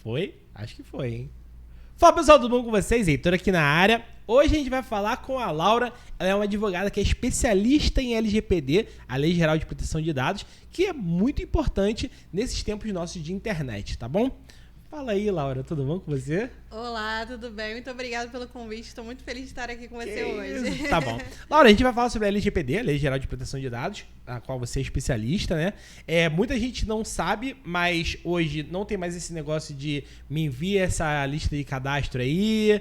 Foi? Acho que foi, hein? Fala, pessoal, tudo bom com vocês? Heitor aqui na área. Hoje a gente vai falar com a Laura. Ela é uma advogada que é especialista em LGPD, a Lei Geral de Proteção de Dados, que é muito importante nesses tempos nossos de internet, tá bom? Fala aí, Laura, tudo bom com você? Olá, tudo bem? Muito obrigada pelo convite. Estou muito feliz de estar aqui com você hoje. Tá bom. Laura, a gente vai falar sobre a LGPD, a Lei Geral de Proteção de Dados, a qual você é especialista, né? Muita gente não sabe, mas hoje não tem mais esse negócio de me envia essa lista de cadastro aí.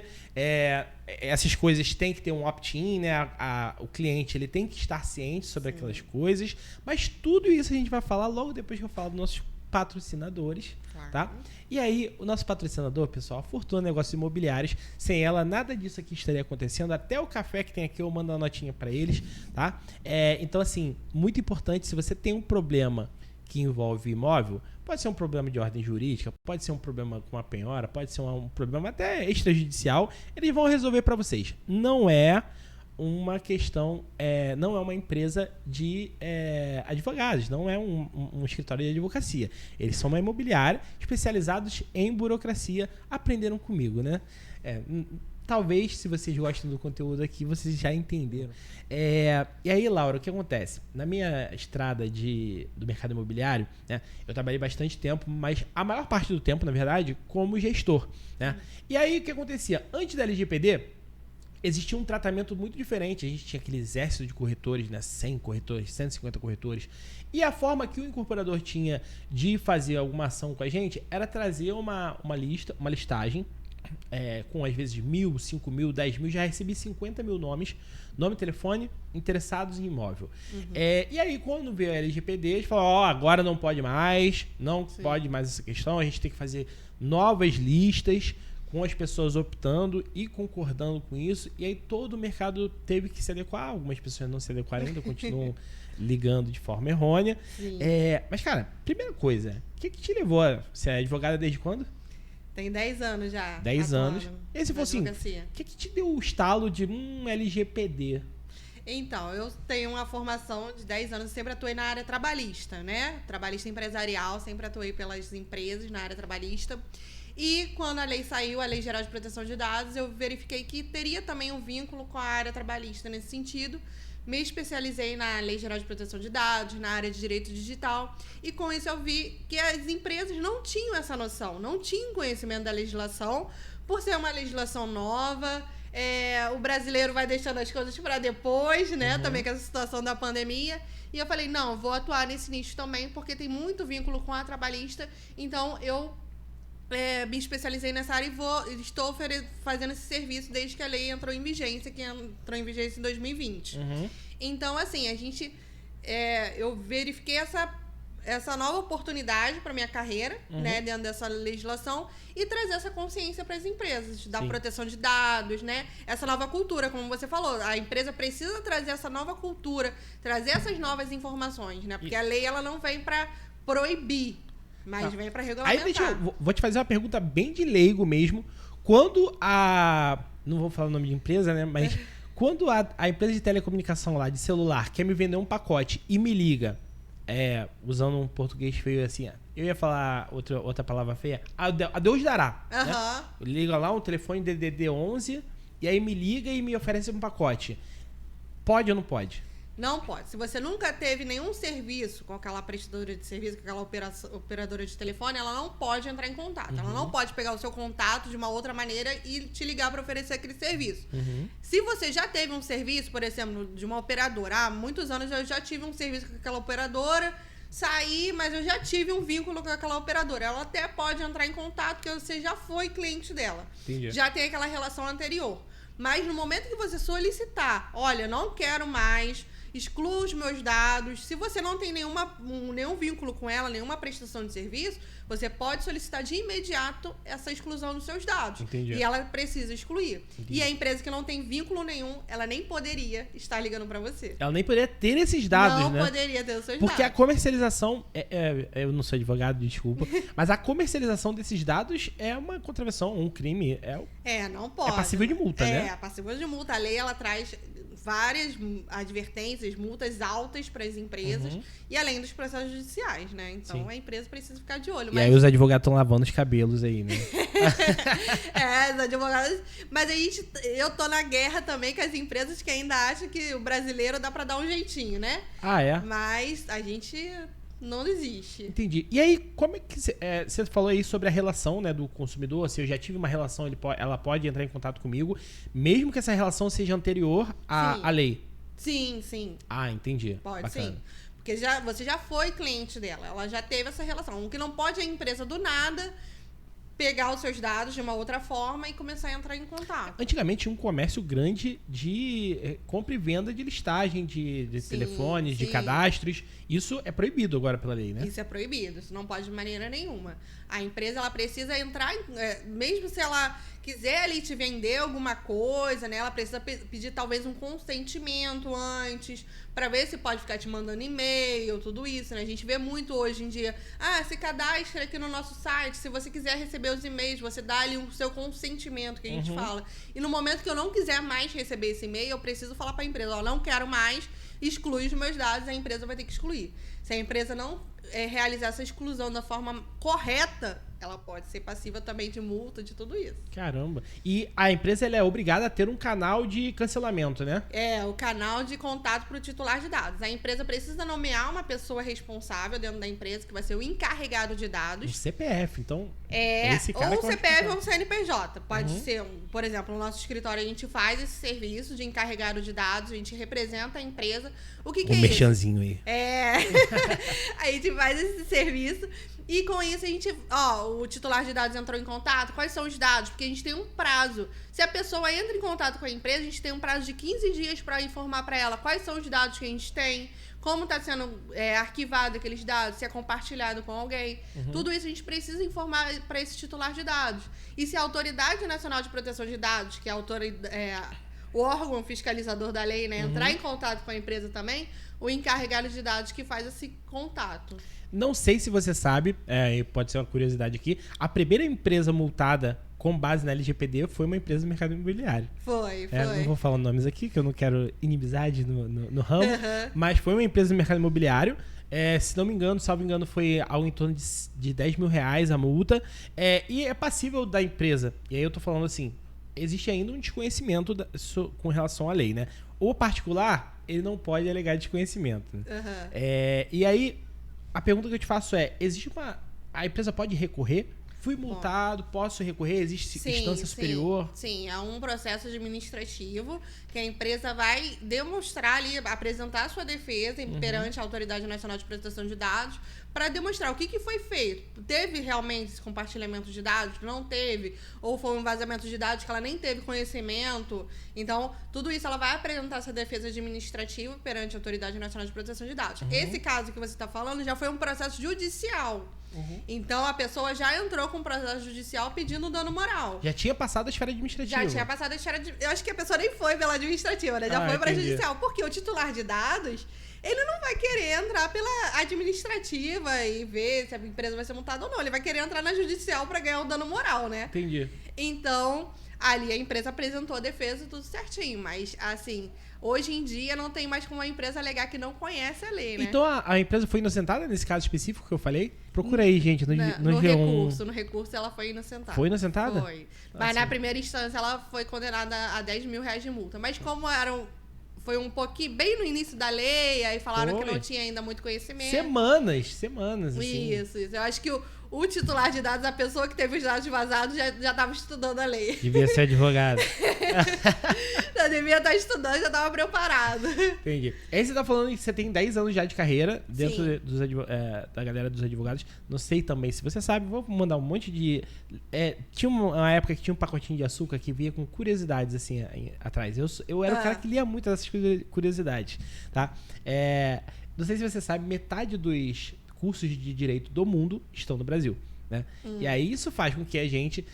Essas coisas tem que ter um opt-in, né? O cliente ele tem que estar ciente sobre aquelas coisas. Mas tudo isso a gente vai falar logo depois que eu falar dos nossos patrocinadores, tá? E aí, o nosso patrocinador, pessoal, a Fortuna Negócios Imobiliários, sem ela, nada disso aqui estaria acontecendo. Até o café que tem aqui, eu mando uma notinha para eles, tá? Então, assim, muito importante, se você tem um problema que envolve imóvel, pode ser um problema de ordem jurídica, pode ser um problema com a penhora, pode ser um problema até extrajudicial, eles vão resolver para vocês. Não é uma questão, não é uma empresa de advogados, não é um escritório de advocacia. Eles são uma imobiliária especializados em burocracia, aprenderam comigo, né? Talvez, se vocês gostam do conteúdo aqui, vocês já entenderam. E aí, Laura, o que acontece? Na minha estrada do mercado imobiliário, né, eu trabalhei bastante tempo, mas a maior parte do tempo, na verdade, como gestor, né? E aí, o que acontecia? Antes da LGPD, existia um tratamento muito diferente. A gente tinha aquele exército de corretores, né? 100 corretores, 150 corretores. E a forma que o incorporador tinha de fazer alguma ação com a gente era trazer uma listagem com às vezes 1.000, 5.000, 10.000. Já recebi 50 mil nomes, nome e telefone, interessados em imóvel. E aí, quando veio a LGPD, eles falaram, agora não pode mais, pode mais essa questão, a gente tem que fazer novas listas, com as pessoas optando e concordando com isso. E aí todo o mercado teve que se adequar. Algumas pessoas não se adequaram ainda, continuam ligando de forma errônea. Mas, cara, primeira coisa, o que te levou? Você é advogada desde quando? Tem 10 anos já. 10 anos. E aí você falou assim, o que te deu o estalo de LGPD? Então, eu tenho uma formação de 10 anos, sempre atuei na área trabalhista, né? Trabalhista empresarial, sempre atuei pelas empresas na área trabalhista. E quando a lei saiu, a Lei Geral de Proteção de Dados, eu verifiquei que teria também um vínculo com a área trabalhista nesse sentido. Me especializei na Lei Geral de Proteção de Dados, na área de Direito Digital. E com isso eu vi que as empresas não tinham essa noção, não tinham conhecimento da legislação, por ser uma legislação nova. O brasileiro vai deixando as coisas para depois, né? Também com essa situação da pandemia. E eu falei, não, vou atuar nesse nicho também, porque tem muito vínculo com a trabalhista. Então, eu me especializei nessa área e estou fazendo esse serviço desde que a lei entrou em vigência, que entrou em vigência em 2020. Então, assim, eu verifiquei essa nova oportunidade para minha carreira, né, dentro dessa legislação, e trazer essa consciência para as empresas, da proteção de dados, né, essa nova cultura, como você falou, a empresa precisa trazer essa nova cultura, trazer essas novas informações, né, porque a lei ela não vem para proibir, mas vem para regulamentar. Aí vou te fazer uma pergunta bem de leigo mesmo. Quando não vou falar o nome de empresa, né? Mas quando a empresa de telecomunicação lá, de celular, quer me vender um pacote e me liga, usando um português feio assim, eu ia falar outra palavra feia, a Deus dará. Né? Liga lá um telefone DDD 11 e aí me liga e me oferece um pacote. Pode ou não pode? Não pode. Se você nunca teve nenhum serviço com aquela prestadora de serviço, com aquela operadora de telefone, ela não pode entrar em contato. Ela não pode pegar o seu contato de uma outra maneira e te ligar para oferecer aquele serviço. Se você já teve um serviço, por exemplo, de uma operadora, há muitos anos eu já tive um serviço com aquela operadora, saí, mas eu já tive um vínculo com aquela operadora. Ela até pode entrar em contato, porque você já foi cliente dela. Entendi. Já tem aquela relação anterior. Mas no momento que você solicitar, olha, não quero mais, exclua os meus dados. Se você não tem nenhum vínculo com ela, nenhuma prestação de serviço, você pode solicitar de imediato essa exclusão dos seus dados. Entendi. E ela precisa excluir. Entendi. E a empresa que não tem vínculo nenhum, ela nem poderia estar ligando para você. Ela nem poderia ter esses dados, né? Não poderia ter os seus Porque dados. a comercialização, eu não sou advogado, desculpa, mas a comercialização desses dados é uma contravenção, um crime. Não pode. É passível de multa, né? É passível de multa. A lei, ela traz várias advertências, multas altas para as empresas, e além dos processos judiciais, né? Então, a empresa precisa ficar de olho. E aí os advogados estão lavando os cabelos aí, né? Os advogados... Mas eu tô na guerra também com as empresas que ainda acham que o brasileiro dá para dar um jeitinho, né? Ah, é? Mas a gente... não existe. Entendi. E aí, como é que você falou aí sobre a relação, né, do consumidor? Se eu já tive uma relação, ela pode entrar em contato comigo, mesmo que essa relação seja anterior à lei? Sim. Ah, entendi. Pode, bacana. sim. Porque você já foi cliente dela, ela já teve essa relação. O que não pode é a empresa do nada pegar os seus dados de uma outra forma e começar a entrar em contato. Antigamente tinha um comércio grande de compra e venda de listagem de telefones, de cadastros. Isso é proibido agora pela lei, né? Isso é proibido, isso não pode de maneira nenhuma. A empresa, ela precisa entrar, mesmo se ela quiser ali te vender alguma coisa, né? Ela precisa pedir talvez um consentimento antes, para ver se pode ficar te mandando e-mail, tudo isso, né? A gente vê muito hoje em dia, se cadastra aqui no nosso site, se você quiser receber os e-mails, você dá ali o seu consentimento, que a gente fala. E no momento que eu não quiser mais receber esse e-mail, eu preciso falar para a empresa, não quero mais, exclui os meus dados, a empresa vai ter que excluir. Se a empresa não realizar essa exclusão da forma correta, ela pode ser passiva também de multa, de tudo isso. Caramba. E a empresa ela é obrigada a ter um canal de cancelamento, né? O canal de contato para o titular de dados. A empresa precisa nomear uma pessoa responsável dentro da empresa, que vai ser o encarregado de dados. O CPF, então... esse cara ou o CPF ou o CNPJ. Pode ser, por exemplo, no nosso escritório a gente faz esse serviço de encarregado de dados, a gente representa a empresa. O que é isso? merchanzinho aí. A gente faz esse serviço e com isso a gente, o titular de dados entrou em contato, quais são os dados? Porque a gente tem um prazo. Se a pessoa entra em contato com a empresa, a gente tem um prazo de 15 dias para informar para ela quais são os dados que a gente tem, como está sendo arquivado aqueles dados, se é compartilhado com alguém. Tudo isso a gente precisa informar para esse titular de dados. E se a Autoridade Nacional de Proteção de Dados, que é o órgão fiscalizador da lei, né, entrar em contato com a empresa também, o encarregado de dados que faz esse contato. Não sei se você sabe, pode ser uma curiosidade aqui, a primeira empresa multada com base na LGPD foi uma empresa do mercado imobiliário. Foi. Não vou falar nomes aqui, que eu não quero inimizade no ramo, mas foi uma empresa do mercado imobiliário. Se não me engano, salvo engano, foi algo em torno de 10 mil reais a multa. E é passível da empresa. E aí eu tô falando assim, existe ainda um desconhecimento com relação à lei, né? O particular, ele não pode alegar desconhecimento. Né? E aí, a pergunta que eu te faço a empresa pode recorrer? Fui multado, posso recorrer? Existe instância superior? Sim, é um processo administrativo que a empresa vai demonstrar ali, apresentar a sua defesa perante a Autoridade Nacional de Proteção de Dados para demonstrar o que foi feito. Teve realmente esse compartilhamento de dados? Não teve? Ou foi um vazamento de dados que ela nem teve conhecimento? Então, tudo isso ela vai apresentar essa defesa administrativa perante a Autoridade Nacional de Proteção de Dados. Esse caso que você está falando já foi um processo judicial. Então, a pessoa já entrou com um processo judicial pedindo dano moral. Já tinha passado a esfera administrativa. Já tinha passado a esfera Eu acho que a pessoa nem foi pela administrativa, né? Já foi para judicial. Porque o titular de dados, ele não vai querer entrar pela administrativa e ver se a empresa vai ser multada ou não. Ele vai querer entrar na judicial para ganhar o dano moral, né? Entendi. Então, ali a empresa apresentou a defesa, tudo certinho. Mas, assim... Hoje em dia não tem mais como a empresa alegar que não conhece a lei, né? Então a empresa foi inocentada nesse caso específico que eu falei? Procura aí, gente. No recurso ela foi inocentada. Foi inocentada? Foi. Mas na primeira instância ela foi condenada a 10 mil reais de multa. Mas como foi um pouquinho, bem no início da lei, aí falaram que não tinha ainda muito conhecimento. Semanas, assim. Isso. Eu acho que o titular de dados, a pessoa que teve os dados vazados, já estava estudando a lei. Devia ser advogado. Eu devia estar estudando, já estava preparado. Entendi. Aí você tá falando que você tem 10 anos já de carreira dentro da galera dos advogados. Não sei também se você sabe, vou mandar um monte de... tinha uma época que tinha um pacotinho de açúcar que vinha com curiosidades assim atrás. Eu era o cara que lia muito dessas curiosidades, tá? Não sei se você sabe, metade dos cursos de direito do mundo estão no Brasil, né? E aí isso faz com que a gente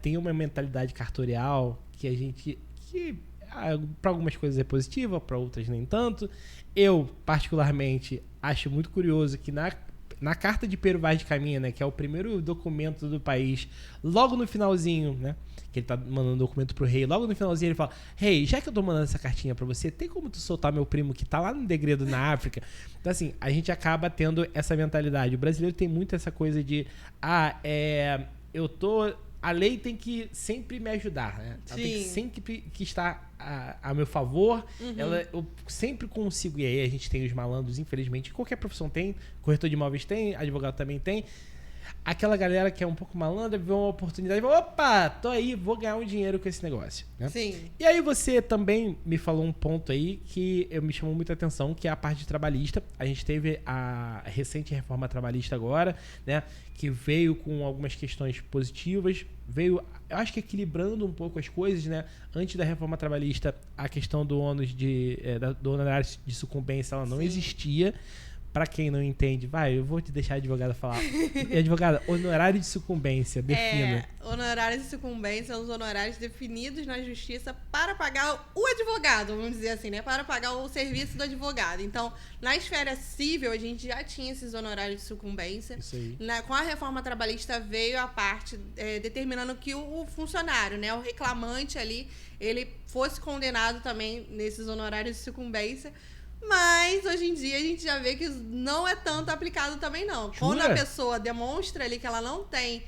tenha uma mentalidade cartorial que a gente... para algumas coisas é positiva, para outras nem tanto. Eu, particularmente, acho muito curioso que na Carta de Pero Vaz de Caminha, né, que é o primeiro documento do país, logo no finalzinho, né, que ele tá mandando um documento pro rei, logo no finalzinho ele fala: rei, já que eu tô mandando essa cartinha pra você, tem como tu soltar meu primo que tá lá no degredo na África? Então, assim, a gente acaba tendo essa mentalidade. O brasileiro tem muito essa coisa de, a lei tem que sempre me ajudar, né? Ela tem que sempre que estar a meu favor. Eu sempre consigo. E aí a gente tem os malandros, infelizmente. Qualquer profissão tem. Corretor de imóveis tem. Advogado também tem. Aquela galera que é um pouco malandra vê uma oportunidade e fala: opa, tô aí, vou ganhar um dinheiro com esse negócio, né? Sim. E aí você também me falou um ponto aí que me chamou muita atenção, que é a parte trabalhista. A gente teve a recente reforma trabalhista agora, né? Que veio com algumas questões positivas, veio, eu acho que equilibrando um pouco as coisas, né? Antes da reforma trabalhista, a questão do ônus do honorário de sucumbência, ela não existia. Pra quem não entende, eu vou te deixar a advogada falar. E advogada, honorário de sucumbência, defina. Honorários de sucumbência são os honorários definidos na justiça para pagar o advogado, vamos dizer assim, né? Para pagar o serviço do advogado. Então, na esfera civil, a gente já tinha esses honorários de sucumbência. Isso aí. Com a reforma trabalhista veio a parte determinando que o funcionário, né? O reclamante ali, ele fosse condenado também nesses honorários de sucumbência. Mas, hoje em dia, a gente já vê que não é tanto aplicado também, não. Jura? Quando a pessoa demonstra ali que ela não tem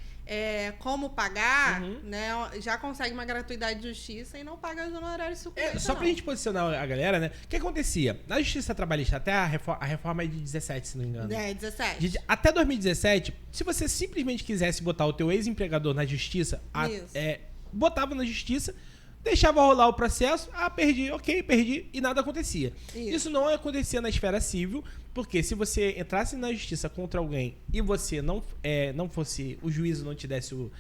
como pagar, né, já consegue uma gratuidade de justiça e não paga os honorários de sucumbência, Só pra gente posicionar a galera, né? O que acontecia? Na justiça trabalhista, até a reforma é de 17, se não me engano. 17. Até 2017, se você simplesmente quisesse botar o teu ex-empregador na justiça, botava na justiça, deixava rolar o processo, perdi, e nada acontecia. Isso não acontecia na esfera civil, porque se você entrasse na justiça contra alguém e você não fosse, o juízo não te desse o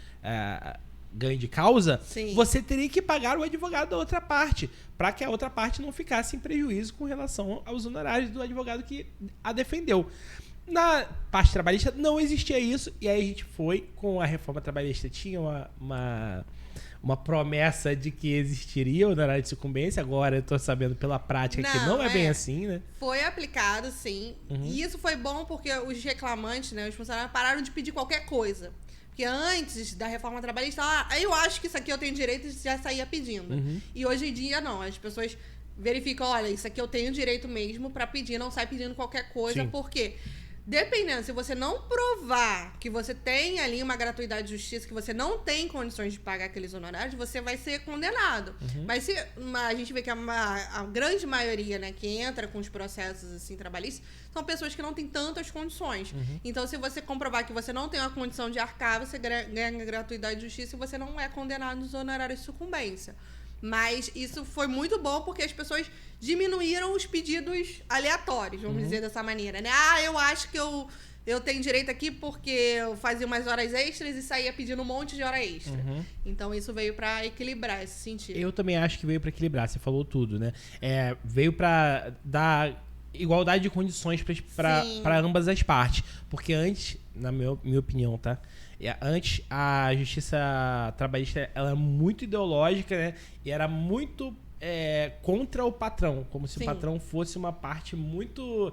ganho de causa, você teria que pagar o advogado da outra parte, para que a outra parte não ficasse em prejuízo com relação aos honorários do advogado que a defendeu. Na parte trabalhista não existia isso, e aí a gente foi com a reforma trabalhista, tinha uma promessa de que existiria o honorário de sucumbência. Agora eu tô sabendo pela prática que não é bem assim, né? Foi aplicado, sim. E isso foi bom porque os reclamantes, né, os funcionários, pararam de pedir qualquer coisa. Porque antes da reforma trabalhista, eu acho que isso aqui eu tenho direito, e já saía pedindo. E hoje em dia, não. As pessoas verificam: olha, isso aqui eu tenho direito mesmo pra pedir, não sai pedindo qualquer coisa. Por quê? Dependendo, se você não provar que você tem ali uma gratuidade de justiça, que você não tem condições de pagar aqueles honorários, você vai ser condenado. Mas a gente vê que a grande maioria, né, que entra com os processos assim, trabalhistas, são pessoas que não têm tantas condições. Então, se você comprovar que você não tem uma condição de arcar, você ganha gratuidade de justiça e você não é condenado nos honorários de sucumbência. Mas isso foi muito bom porque as pessoas diminuíram os pedidos aleatórios, vamos dizer dessa maneira, né? Eu acho que eu tenho direito aqui porque eu fazia umas horas extras e saía pedindo um monte de hora extra. Então isso veio pra equilibrar esse sentido. Eu também acho que veio pra equilibrar, você falou tudo, né? Veio pra dar igualdade de condições para ambas as partes. Porque antes, na minha opinião, tá? Antes, a justiça trabalhista ela era muito ideológica, né? E era muito contra o patrão. Como se o patrão fosse uma parte muito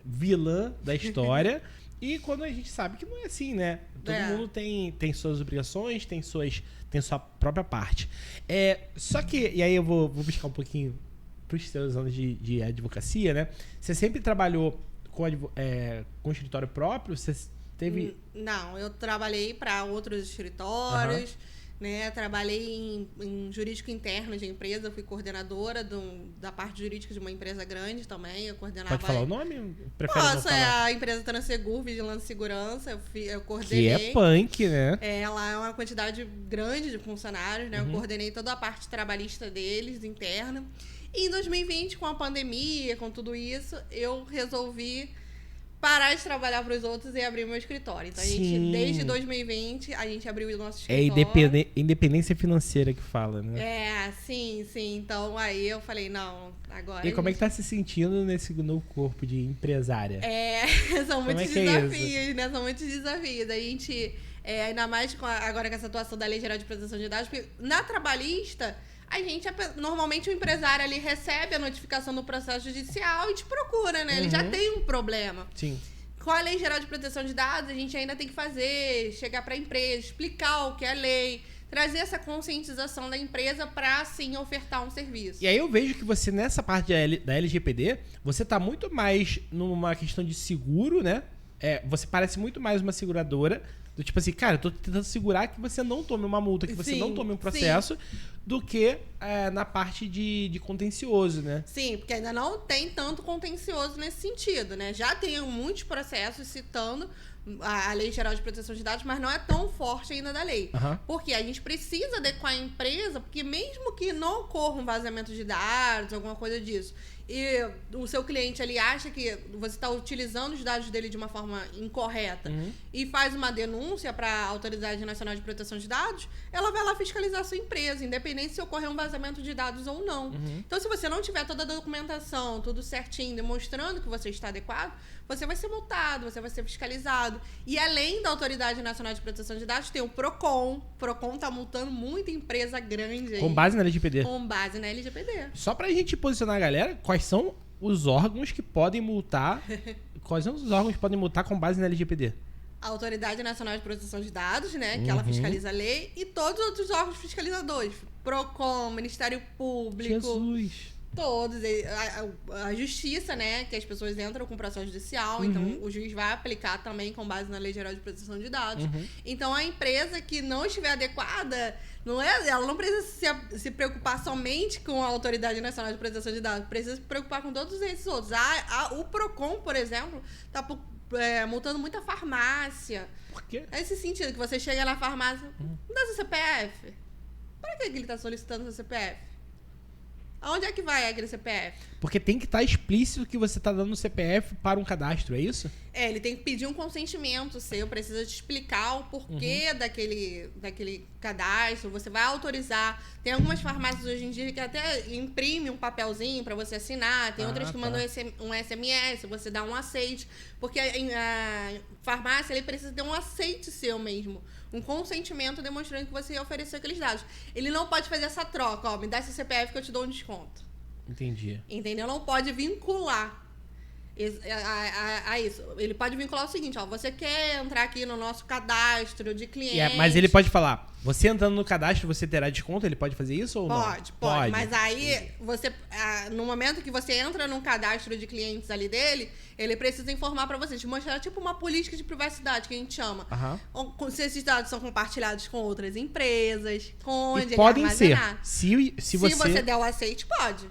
vilã da história. E quando a gente sabe que não é assim, né? Todo mundo tem suas obrigações, tem sua própria parte. Só que, e aí eu vou buscar um pouquinho pros seus anos de advocacia, né? Você sempre trabalhou com escritório próprio? Você teve... Não, eu trabalhei para outros escritórios, né? Trabalhei em jurídico interno de empresa, fui coordenadora da parte jurídica de uma empresa grande também. Eu coordenava... Pode falar o nome? Posso, a empresa Transegur, Vigilância e Segurança. Eu coordenei. Que é punk, né? Ela é uma quantidade grande de funcionários, né? Eu coordenei toda a parte trabalhista deles, interna. E em 2020, com a pandemia, com tudo isso, eu resolvi parar de trabalhar para os outros e abrir meu escritório. Então, desde 2020, a gente abriu o nosso escritório. É independência financeira que fala, né? Sim. Então, aí eu falei, não, agora... E como é que tá se sentindo nesse novo corpo de empresária? São muitos desafios, né? São muitos desafios. A gente, ainda mais agora com essa atuação da Lei Geral de Proteção de Dados, porque na trabalhista... normalmente o empresário ali recebe a notificação do processo judicial e te procura, né? Ele já tem um problema. Sim. Com a Lei Geral de Proteção de Dados, a gente ainda tem que chegar para a empresa, explicar o que é a lei, trazer essa conscientização da empresa para, sim, ofertar um serviço. E aí eu vejo que você, nessa parte da LGPD, você tá muito mais numa questão de seguro, né? Você parece muito mais uma seguradora, do tipo assim, cara, eu tô tentando segurar que você não tome uma multa, que você não tome um processo, do que na parte de contencioso, né? Sim, porque ainda não tem tanto contencioso nesse sentido, né? Já tem muitos processos citando a Lei Geral de Proteção de Dados, mas não é tão forte ainda da lei. Porque a gente precisa adequar a empresa, porque mesmo que não ocorra um vazamento de dados, alguma coisa disso, e o seu cliente ali acha que você está utilizando os dados dele de uma forma incorreta e faz uma denúncia para a Autoridade Nacional de Proteção de Dados, ela vai lá fiscalizar a sua empresa, independente se ocorrer um vazamento de dados ou não. Então, se você não tiver toda a documentação, tudo certinho, demonstrando que você está adequado, você vai ser multado, você vai ser fiscalizado. E além da Autoridade Nacional de Proteção de Dados, tem o PROCON. O PROCON tá multando muita empresa grande aí. Com base na LGPD. Com base na LGPD. Só pra gente posicionar a galera, quais são os órgãos que podem multar? Quais são os órgãos que podem multar com base na LGPD? A Autoridade Nacional de Proteção de Dados, né? Que ela fiscaliza a lei. E todos os outros órgãos fiscalizadores. PROCON, Ministério Público. Jesus! Todos. A justiça, né? Que as pessoas entram com processo judicial. Então, o juiz vai aplicar também com base na Lei Geral de Proteção de Dados. Então, a empresa que não estiver adequada, ela não precisa se preocupar somente com a Autoridade Nacional de Proteção de Dados. Precisa se preocupar com todos esses outros. O PROCON, por exemplo, está multando muita farmácia. Por quê? É esse sentido, que você chega na farmácia, não dá seu CPF. Para que ele está solicitando seu CPF? Aonde é que vai aquele CPF? Porque tem que estar explícito que você está dando o CPF para um cadastro, é isso? Ele tem que pedir um consentimento seu, precisa te explicar o porquê daquele cadastro, você vai autorizar. Tem algumas farmácias hoje em dia que até imprime um papelzinho para você assinar, tem outras que mandam um SMS, você dá um aceite, porque a farmácia ele precisa ter um aceite seu mesmo. Um consentimento demonstrando que você ofereceu aqueles dados. Ele não pode fazer essa troca, me dá esse CPF que eu te dou um desconto. Entendi. Entendeu? Não pode vincular a isso. Ele pode vincular o seguinte, você quer entrar aqui no nosso cadastro de clientes. Mas ele pode falar, você entrando no cadastro, você terá desconto? Ele pode fazer isso ou não? Pode. Mas aí, no momento que você entra num cadastro de clientes ali dele, ele precisa informar pra você, te mostrar tipo uma política de privacidade, que a gente chama. Se esses dados são compartilhados com outras empresas, onde podem ser. Se você der o aceite, pode.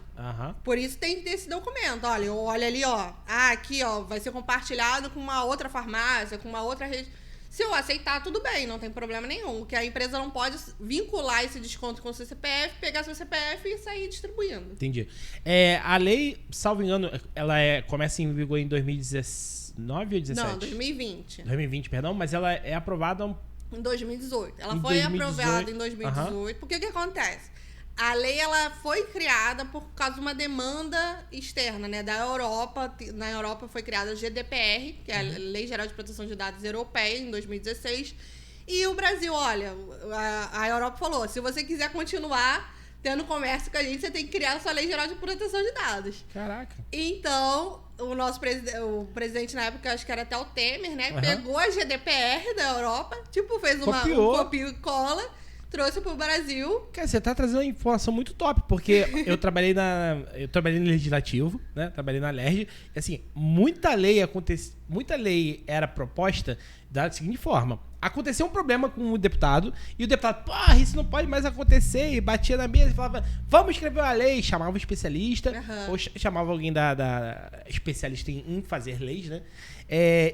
Por isso tem que ter esse documento. Olha ali, aqui, vai ser compartilhado com uma outra farmácia, com uma outra rede. Se eu aceitar, tudo bem, não tem problema nenhum. Que a empresa não pode vincular esse desconto com o seu CPF, pegar seu CPF e sair distribuindo. Entendi. A lei, salvo engano, ela começa em vigor em 2019 ou 2017? Não, 2020. 2020, perdão, mas ela é aprovada em 2018. Ela foi aprovada em 2018. Porque o que acontece? A lei ela foi criada por causa de uma demanda externa, né, da Europa. Na Europa foi criada a GDPR, que é a Lei Geral de Proteção de Dados Europeia, em 2016. E o Brasil, olha, a Europa falou, se você quiser continuar tendo comércio com a gente, você tem que criar a sua Lei Geral de Proteção de Dados. Caraca. Então, o presidente na época, acho que era até o Temer, né, pegou a GDPR da Europa, fez uma copia e cola, trouxe pro Brasil. Cara, você tá trazendo uma informação muito top, porque eu trabalhei no Legislativo, né? Trabalhei na LERJ, e assim, muita lei era proposta da seguinte forma. Aconteceu um problema com o deputado, e o deputado, isso não pode mais acontecer, e batia na mesa e falava, vamos escrever uma lei, chamava o especialista, ou chamava alguém da especialista em fazer leis, né?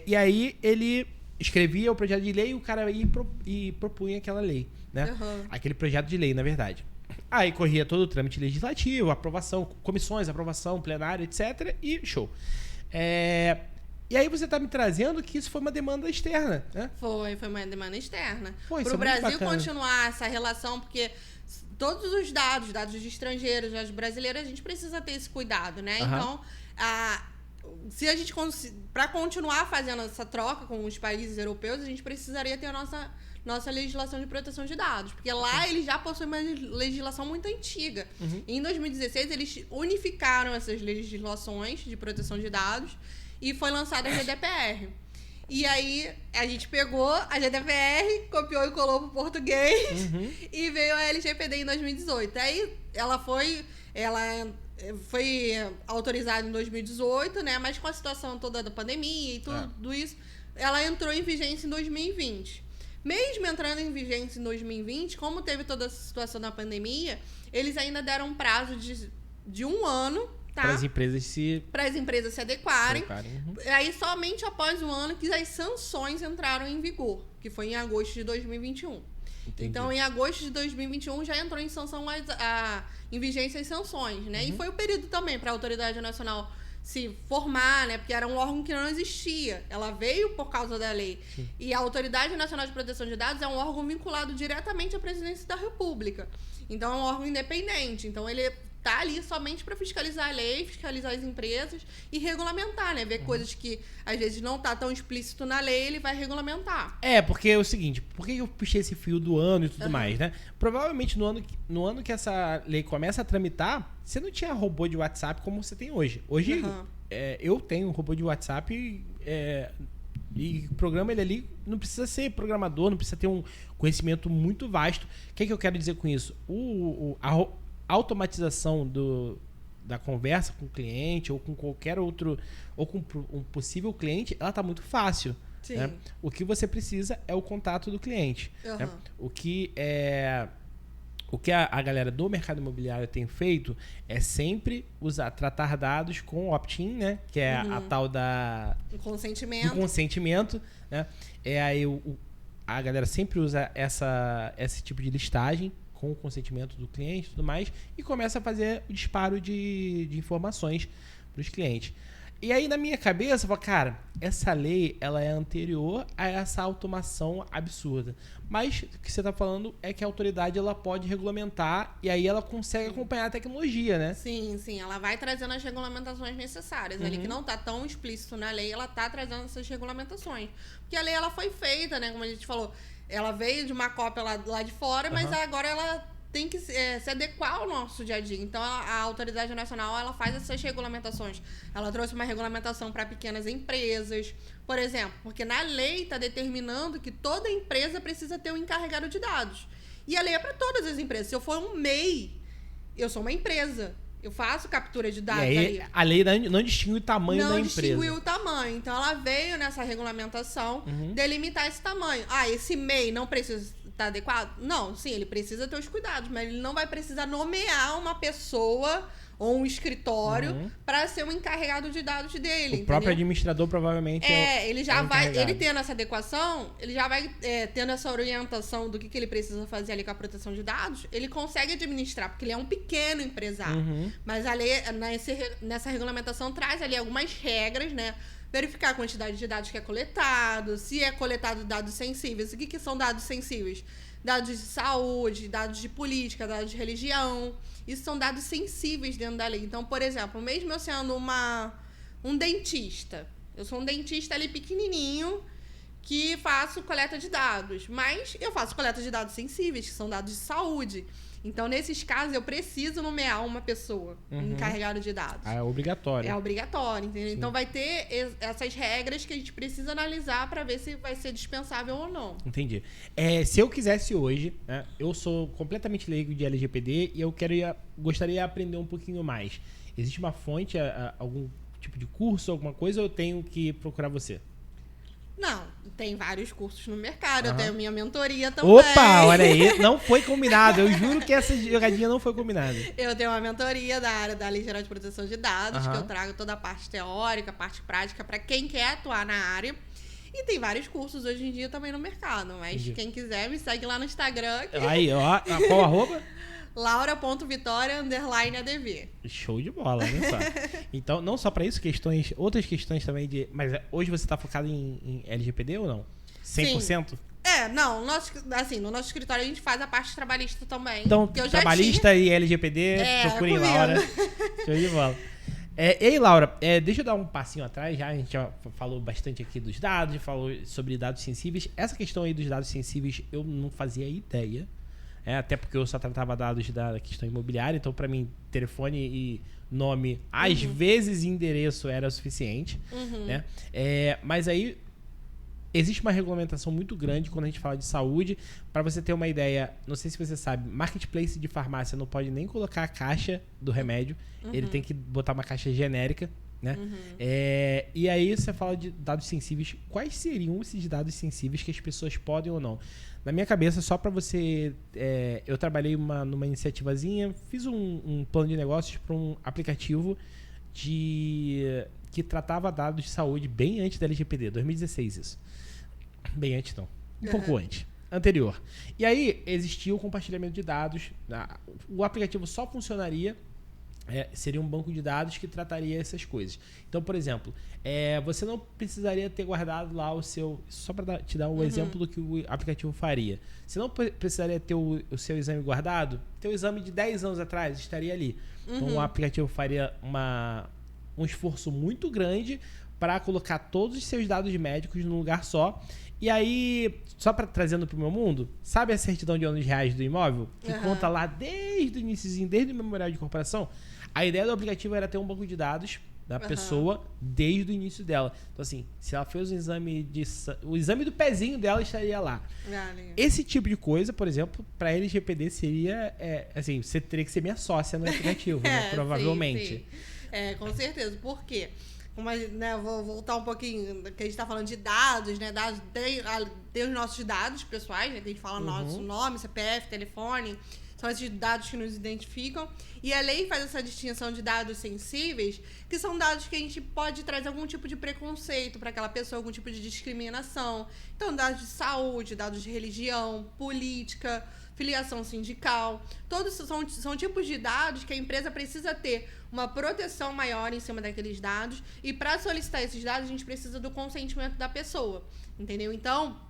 E aí ele escrevia o projeto de lei, e o cara ia e propunha aquela lei. Né? Aquele projeto de lei, na verdade. Aí corria todo o trâmite legislativo, aprovação, comissões, aprovação, plenário, etc. E show. E aí você tá me trazendo que isso foi uma demanda externa, né? Foi uma demanda externa. Para o Brasil continuar essa relação, porque todos os dados de estrangeiros, dados brasileiros, a gente precisa ter esse cuidado, né? Então, se a gente para continuar fazendo essa troca com os países europeus, a gente precisaria ter a nossa legislação de proteção de dados, porque lá eles já possuem uma legislação muito antiga. Em 2016 eles unificaram essas legislações de proteção de dados e foi lançada a GDPR. E aí, a gente pegou a GDPR, copiou e colou pro português e veio a LGPD em 2018. Aí, ela foi autorizada em 2018, né? Mas com a situação toda da pandemia e tudo isso, ela entrou em vigência em 2020. Mesmo entrando em vigência em 2020, como teve toda essa situação da pandemia, eles ainda deram um prazo de 1 ano, tá? Para as empresas se adequarem. Aí, somente após 1 ano que as sanções entraram em vigor, que foi em agosto de 2021. Entendi. Então, em agosto de 2021, já entrou em em vigência as sanções, né? E foi o período também para a Autoridade Nacional se formar, né? Porque era um órgão que não existia. Ela veio por causa da lei. Sim. E a Autoridade Nacional de Proteção de Dados é um órgão vinculado diretamente à Presidência da República. Então, é um órgão independente. Então, ele tá ali somente para fiscalizar a lei, fiscalizar as empresas e regulamentar, né? Ver coisas que, às vezes, não tá tão explícito na lei, ele vai regulamentar. Porque é o seguinte, por que eu puxei esse fio do ano e tudo mais, né? Provavelmente no ano que essa lei começa a tramitar, você não tinha robô de WhatsApp como você tem hoje. Hoje, eu tenho um robô de WhatsApp e o programa ele ali não precisa ser programador, não precisa ter um conhecimento muito vasto. O que eu quero dizer com isso? A automatização da conversa com o cliente ou com qualquer outro, ou com um possível cliente, ela está muito fácil. Né? O que você precisa é o contato do cliente. Né? O que a galera do mercado imobiliário tem feito é sempre tratar dados com opt-in, né? Que é a tal do consentimento. Né? Aí a galera sempre usa esse tipo de listagem com o consentimento do cliente e tudo mais, e começa a fazer o disparo de informações para os clientes. E aí, na minha cabeça, eu falo, cara, essa lei ela é anterior a essa automação absurda. Mas o que você está falando é que a autoridade ela pode regulamentar e aí ela consegue acompanhar a tecnologia, né? Sim. Ela vai trazendo as regulamentações necessárias. Ali que não está tão explícito na lei, ela está trazendo essas regulamentações. Porque a lei ela foi feita, né? Como a gente falou, ela veio de uma cópia lá de fora, mas agora ela tem que se adequar ao nosso dia a dia. Então, a Autoridade Nacional, ela faz essas regulamentações. Ela trouxe uma regulamentação para pequenas empresas, por exemplo, porque na lei está determinando que toda empresa precisa ter um encarregado de dados. E a lei é para todas as empresas. Se eu for um MEI, eu sou uma empresa. Eu faço captura de dados ali. A lei não distingue o tamanho da empresa. Não distingue o tamanho. Então, ela veio nessa regulamentação delimitar esse tamanho. Esse MEI não precisa estar adequado? Não, sim, ele precisa ter os cuidados, mas ele não vai precisar nomear uma pessoa ou um escritório para ser um encarregado de dados dele. O próprio administrador provavelmente ele já vai, ele tendo essa adequação, ele já vai tendo essa orientação do que ele precisa fazer ali com a proteção de dados, ele consegue administrar, porque ele é um pequeno empresário. Mas a lei, nessa regulamentação, traz ali algumas regras, né? Verificar a quantidade de dados que é coletado, se é coletado dados sensíveis. O que são dados sensíveis? Dados de saúde, dados de política, dados de religião. Isso são dados sensíveis dentro da lei. Então, por exemplo, mesmo eu sendo um dentista, eu sou um dentista ali pequenininho que faço coleta de dados, mas eu faço coleta de dados sensíveis, que são dados de saúde. Então, nesses casos, eu preciso nomear uma pessoa encarregada de dados. É obrigatório. É obrigatório, entendeu? Sim. Então, vai ter essas regras que a gente precisa analisar para ver se vai ser dispensável ou não. Entendi. Se eu quisesse hoje, né, eu sou completamente leigo de LGPD e eu gostaria de aprender um pouquinho mais. Existe uma fonte, algum tipo de curso, alguma coisa, ou eu tenho que procurar você? Não, tem vários cursos no mercado. Eu tenho minha mentoria também. Opa, olha aí. Não foi combinado. Eu juro que essa jogadinha não foi combinada. Eu tenho uma mentoria da área da Lei Geral de Proteção de Dados, que eu trago toda a parte teórica, a parte prática, para quem quer atuar na área. E tem vários cursos hoje em dia também no mercado. Mas quem quiser, me segue lá no Instagram. Aí, ó. Qual arroba? Laura.Vitória_ADV. Show de bola, olha só. Então, não só para isso, outras questões também de... Mas hoje você está focado em LGPD ou não? 100%? Sim. Não, no nosso escritório a gente faz a parte trabalhista também. Então, trabalhista e LGPD, procurem Laura. Show de bola. Ei, Laura, deixa eu dar um passinho atrás já. A gente já falou bastante aqui dos dados, falou sobre dados sensíveis. Essa questão aí dos dados sensíveis, eu não fazia ideia. Até porque eu só tratava dados da questão imobiliária, então para mim telefone e nome, às vezes endereço era o suficiente, né? Mas aí existe uma regulamentação muito grande quando a gente fala de saúde. Para você ter uma ideia, não sei se você sabe, marketplace de farmácia não pode nem colocar a caixa do remédio. Ele tem que botar uma caixa genérica, né? E aí você fala de dados sensíveis. Quais seriam esses dados sensíveis que as pessoas podem ou não? Na minha cabeça, só para você... eu trabalhei numa iniciativazinha, fiz um plano de negócios para um aplicativo que tratava dados de saúde bem antes da LGPD, 2016 isso. Bem antes não, um pouco antes, anterior. E aí existia o compartilhamento de dados, o aplicativo só funcionaria, seria um banco de dados que trataria essas coisas. Então, por exemplo, você não precisaria ter guardado lá o seu... Só para te dar um exemplo do que o aplicativo faria. Você não precisaria ter o seu exame guardado, teu exame de 10 anos atrás estaria ali. Então, o aplicativo faria um esforço muito grande para colocar todos os seus dados médicos num lugar só. E aí, só para trazendo para o meu mundo, sabe a certidão de anos reais do imóvel? Que conta lá desde o iniciozinho, desde o memorial de incorporação? A ideia do aplicativo era ter um banco de dados da pessoa desde o início dela. Então, assim, se ela fez um exame o exame do pezinho dela estaria lá. Esse tipo de coisa, por exemplo, para LGPD seria... assim, você teria que ser minha sócia no aplicativo, né? Provavelmente. Sim. Com certeza. Por quê? Vou voltar um pouquinho, que a gente está falando de dados, né? Dados, tem os nossos dados pessoais, né? Que a gente fala nosso nome, CPF, telefone, são esses dados que nos identificam. E a lei faz essa distinção de dados sensíveis, que são dados que a gente pode trazer algum tipo de preconceito para aquela pessoa, algum tipo de discriminação. Então, dados de saúde, dados de religião, política, filiação sindical. Todos são tipos de dados que a empresa precisa ter uma proteção maior em cima daqueles dados. E para solicitar esses dados, a gente precisa do consentimento da pessoa. Entendeu? Então,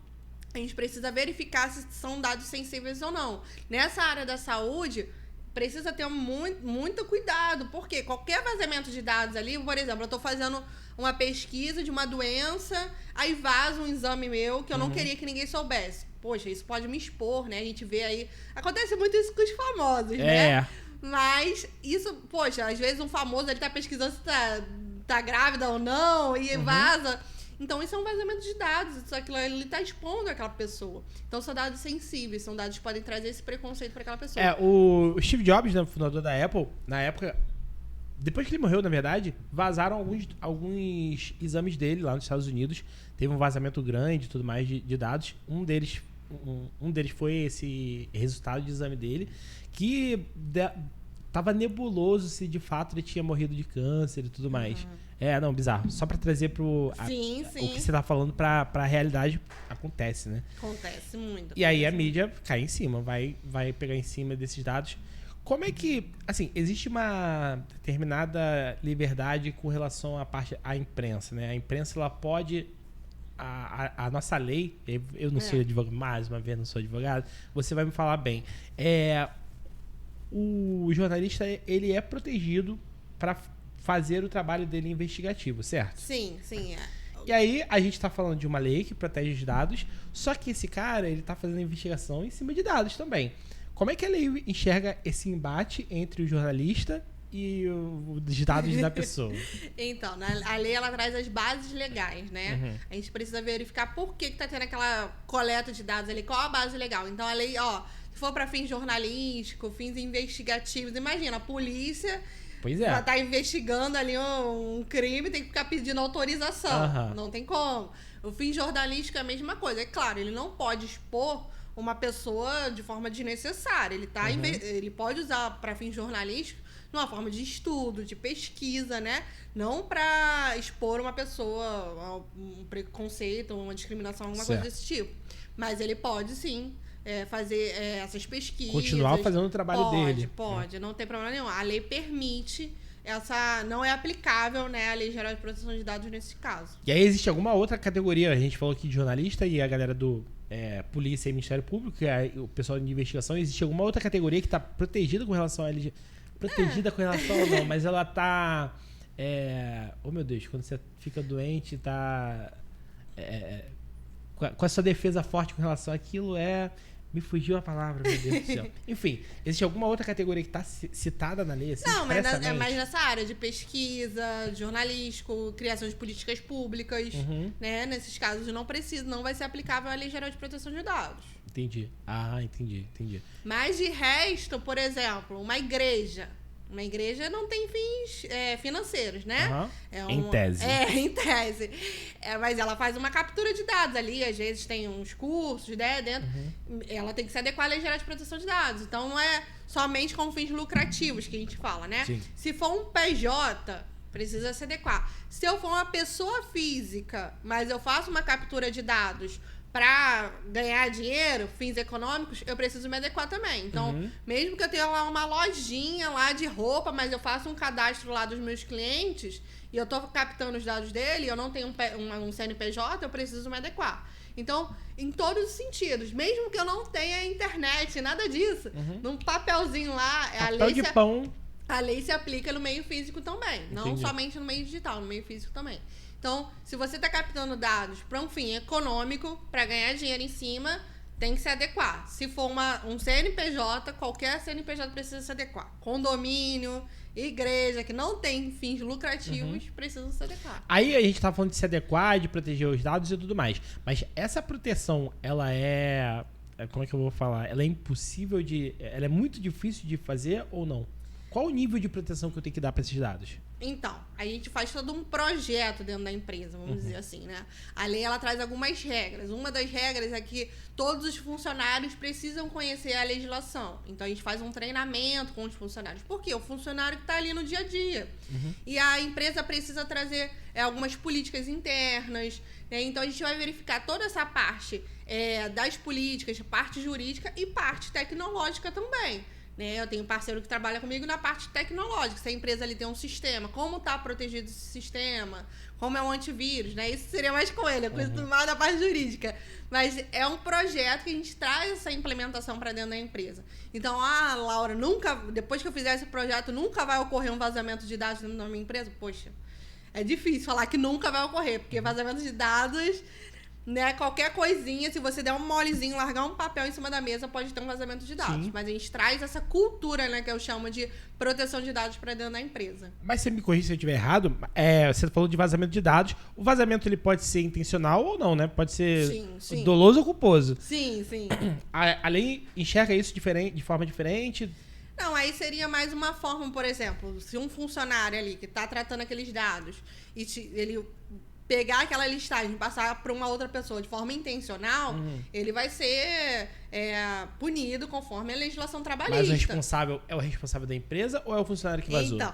a gente precisa verificar se são dados sensíveis ou não. Nessa área da saúde, precisa ter muito cuidado, porque qualquer vazamento de dados ali, por exemplo, eu estou fazendo uma pesquisa de uma doença, aí vaza um exame meu que eu não queria que ninguém soubesse. Poxa, isso pode me expor, né? A gente vê aí... Acontece muito isso com os famosos, né? Mas isso, poxa, às vezes um famoso, ele tá pesquisando se tá grávida ou não, e vaza... Então, isso é um vazamento de dados. Isso, aquilo, ele está expondo aquela pessoa. Então, são dados sensíveis. São dados que podem trazer esse preconceito para aquela pessoa. O Steve Jobs, né, fundador da Apple, na época... Depois que ele morreu, na verdade, vazaram alguns exames dele lá nos Estados Unidos. Teve um vazamento grande e tudo mais de dados. Um deles foi esse resultado de exame dele, que tava nebuloso se de fato ele tinha morrido de câncer e tudo mais. Não, bizarro. Só pra trazer o que você tá falando pra realidade, acontece, né? Acontece muito. E aí a mídia cai em cima, vai pegar em cima desses dados. Como é que, assim, existe uma determinada liberdade com relação à imprensa, né? A imprensa, ela pode... A nossa lei, eu não sou advogado, mais uma vez não sou advogado, você vai me falar bem. O jornalista, ele é protegido para fazer o trabalho dele investigativo, certo? Sim. E aí, a gente tá falando de uma lei que protege os dados, só que esse cara, ele tá fazendo investigação em cima de dados também. Como é que a lei enxerga esse embate entre o jornalista e os dados da pessoa? Então, a lei, ela traz as bases legais, né? A gente precisa verificar por que tá tendo aquela coleta de dados ali, qual a base legal. Então, a lei, se for para fins jornalísticos, fins investigativos, imagina, a polícia... Pois é. Ela tá investigando ali um crime, tem que ficar pedindo autorização. Não tem como. O fim jornalístico é a mesma coisa. É claro, ele não pode expor uma pessoa de forma desnecessária. Ele pode usar para fins jornalísticos numa forma de estudo, de pesquisa, né? Não para expor uma pessoa a um preconceito, uma discriminação, alguma coisa desse tipo. Mas ele pode, sim, fazer essas pesquisas. Continuar fazendo o trabalho dele. Pode, não tem problema nenhum. A lei permite, não é aplicável, né, a Lei Geral de Proteção de Dados nesse caso. E aí existe alguma outra categoria? A gente falou aqui de jornalista e a galera do Polícia e Ministério Público, que é o pessoal de investigação. Existe alguma outra categoria que está protegida com relação a protegida com relação não, mas ela tá... oh, meu Deus, quando você fica doente, tá... com a sua defesa forte com relação àquilo, Me fugiu a palavra, meu Deus do céu. Enfim, existe alguma outra categoria que está citada na lei? Assim, Não, mas é expressamente? mais nessa área de pesquisa, jornalístico, criação de políticas públicas, né? Nesses casos não vai ser aplicável a Lei Geral de Proteção de Dados. Entendi. Entendi. Mas de resto, por exemplo, uma igreja não tem fins financeiros, né? Em tese. Em tese. Mas ela faz uma captura de dados ali, às vezes tem uns cursos, né, dentro. Ela tem que se adequar à Lei Geral de Proteção de Dados. Então, não é somente com fins lucrativos que a gente fala, né? Sim. Se for um PJ, precisa se adequar. Se eu for uma pessoa física, mas eu faço uma captura de dados para ganhar dinheiro, fins econômicos, eu preciso me adequar também. Então, mesmo que eu tenha lá uma lojinha lá de roupa, mas eu faço um cadastro lá dos meus clientes e eu tô captando os dados dele, eu não tenho um CNPJ, eu preciso me adequar. Então, em todos os sentidos, mesmo que eu não tenha internet, nada disso, num papelzinho lá, a lei se aplica no meio físico também, não somente no meio digital, no meio físico também. Então, se você está captando dados para um fim econômico, para ganhar dinheiro em cima, tem que se adequar. Se for um CNPJ, qualquer CNPJ precisa se adequar. Condomínio, igreja, que não tem fins lucrativos, precisam se adequar. Aí a gente tá falando de se adequar, de proteger os dados e tudo mais. Mas essa proteção, ela é... Como é que eu vou falar? Ela é impossível de... Ela é muito difícil de fazer ou não? Qual o nível de proteção que eu tenho que dar para esses dados? Então, a gente faz todo um projeto dentro da empresa, vamos dizer assim, né? A lei, ela traz algumas regras. Uma das regras é que todos os funcionários precisam conhecer a legislação. Então, a gente faz um treinamento com os funcionários. Por quê? O funcionário que está ali no dia a dia. E a empresa precisa trazer algumas políticas internas, né? Então, a gente vai verificar toda essa parte das políticas, parte jurídica e parte tecnológica também. Né? Eu tenho um parceiro que trabalha comigo na parte tecnológica. Se a empresa ali tem um sistema, como está protegido esse sistema, como é um antivírus, né? Isso seria mais com ele, eu conheço mais da parte jurídica. Mas é um projeto que a gente traz essa implementação para dentro da empresa. Então, Laura, depois que eu fizer esse projeto, nunca vai ocorrer um vazamento de dados dentro da minha empresa? Poxa, é difícil falar que nunca vai ocorrer, porque vazamento de dados... Né, qualquer coisinha, se você der um molezinho, largar um papel em cima da mesa, pode ter um vazamento de dados. Sim. Mas a gente traz essa cultura, né, que eu chamo de proteção de dados para dentro da empresa. Mas você me corrige se eu estiver errado. Você falou de vazamento de dados. O vazamento ele pode ser intencional ou não, né? Pode ser sim. doloso ou culposo. Sim. A lei enxerga isso de forma diferente? Não, aí seria mais uma forma, por exemplo, se um funcionário ali que está tratando aqueles dados e ele pegar aquela listagem e passar para uma outra pessoa de forma intencional, ele vai ser punido conforme a legislação trabalhista. Mas o responsável é o responsável da empresa ou é o funcionário que vazou? Então,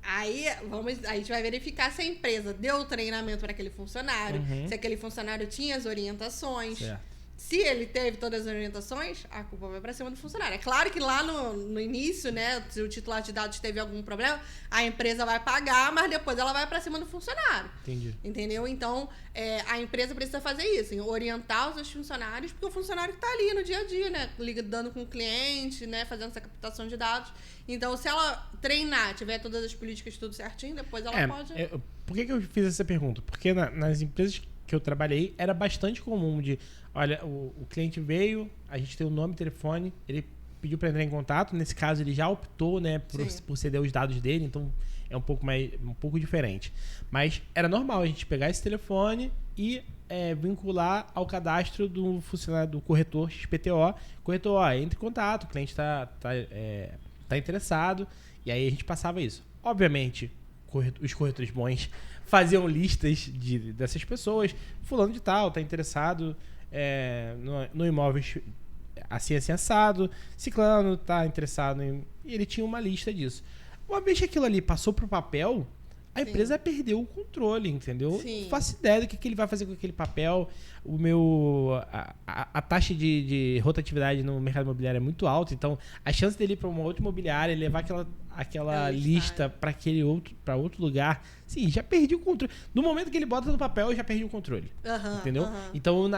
aí a gente vai verificar se a empresa deu o treinamento para aquele funcionário, se aquele funcionário tinha as orientações. Certo. Se ele teve todas as orientações, a culpa vai para cima do funcionário. É claro que lá no início, né, se o titular de dados teve algum problema, a empresa vai pagar, mas depois ela vai para cima do funcionário. Entendi. Entendeu? Então, a empresa precisa fazer isso, orientar os seus funcionários, porque o funcionário está ali no dia a dia, né, lidando com o cliente, né, fazendo essa captação de dados. Então, se ela treinar, tiver todas as políticas tudo certinho, depois ela pode... Por que eu fiz essa pergunta? Porque nas empresas que eu trabalhei, era bastante comum de... Olha, o cliente veio, a gente tem o nome e telefone, ele pediu para entrar em contato. Nesse caso, ele já optou, né, por ceder os dados dele, então é um pouco diferente. Mas era normal a gente pegar esse telefone e vincular ao cadastro do funcionário do corretor XPTO. Corretor, entre em contato, o cliente tá interessado, e aí a gente passava isso. Obviamente, os corretores bons faziam listas dessas pessoas. Fulano de tal, tá interessado no imóvel assim assado. Ciclano tá interessado em... E ele tinha uma lista disso. Uma vez que aquilo ali passou pro papel, a empresa perdeu o controle, entendeu? Sim. Não faço ideia do que ele vai fazer com aquele papel. A taxa de rotatividade no mercado imobiliário é muito alta, então a chance dele ir para uma outra imobiliária e levar aquela lista para outro lugar, sim, já perdi o controle. No momento que ele bota no papel, eu já perdi o controle. Entendeu? Então eu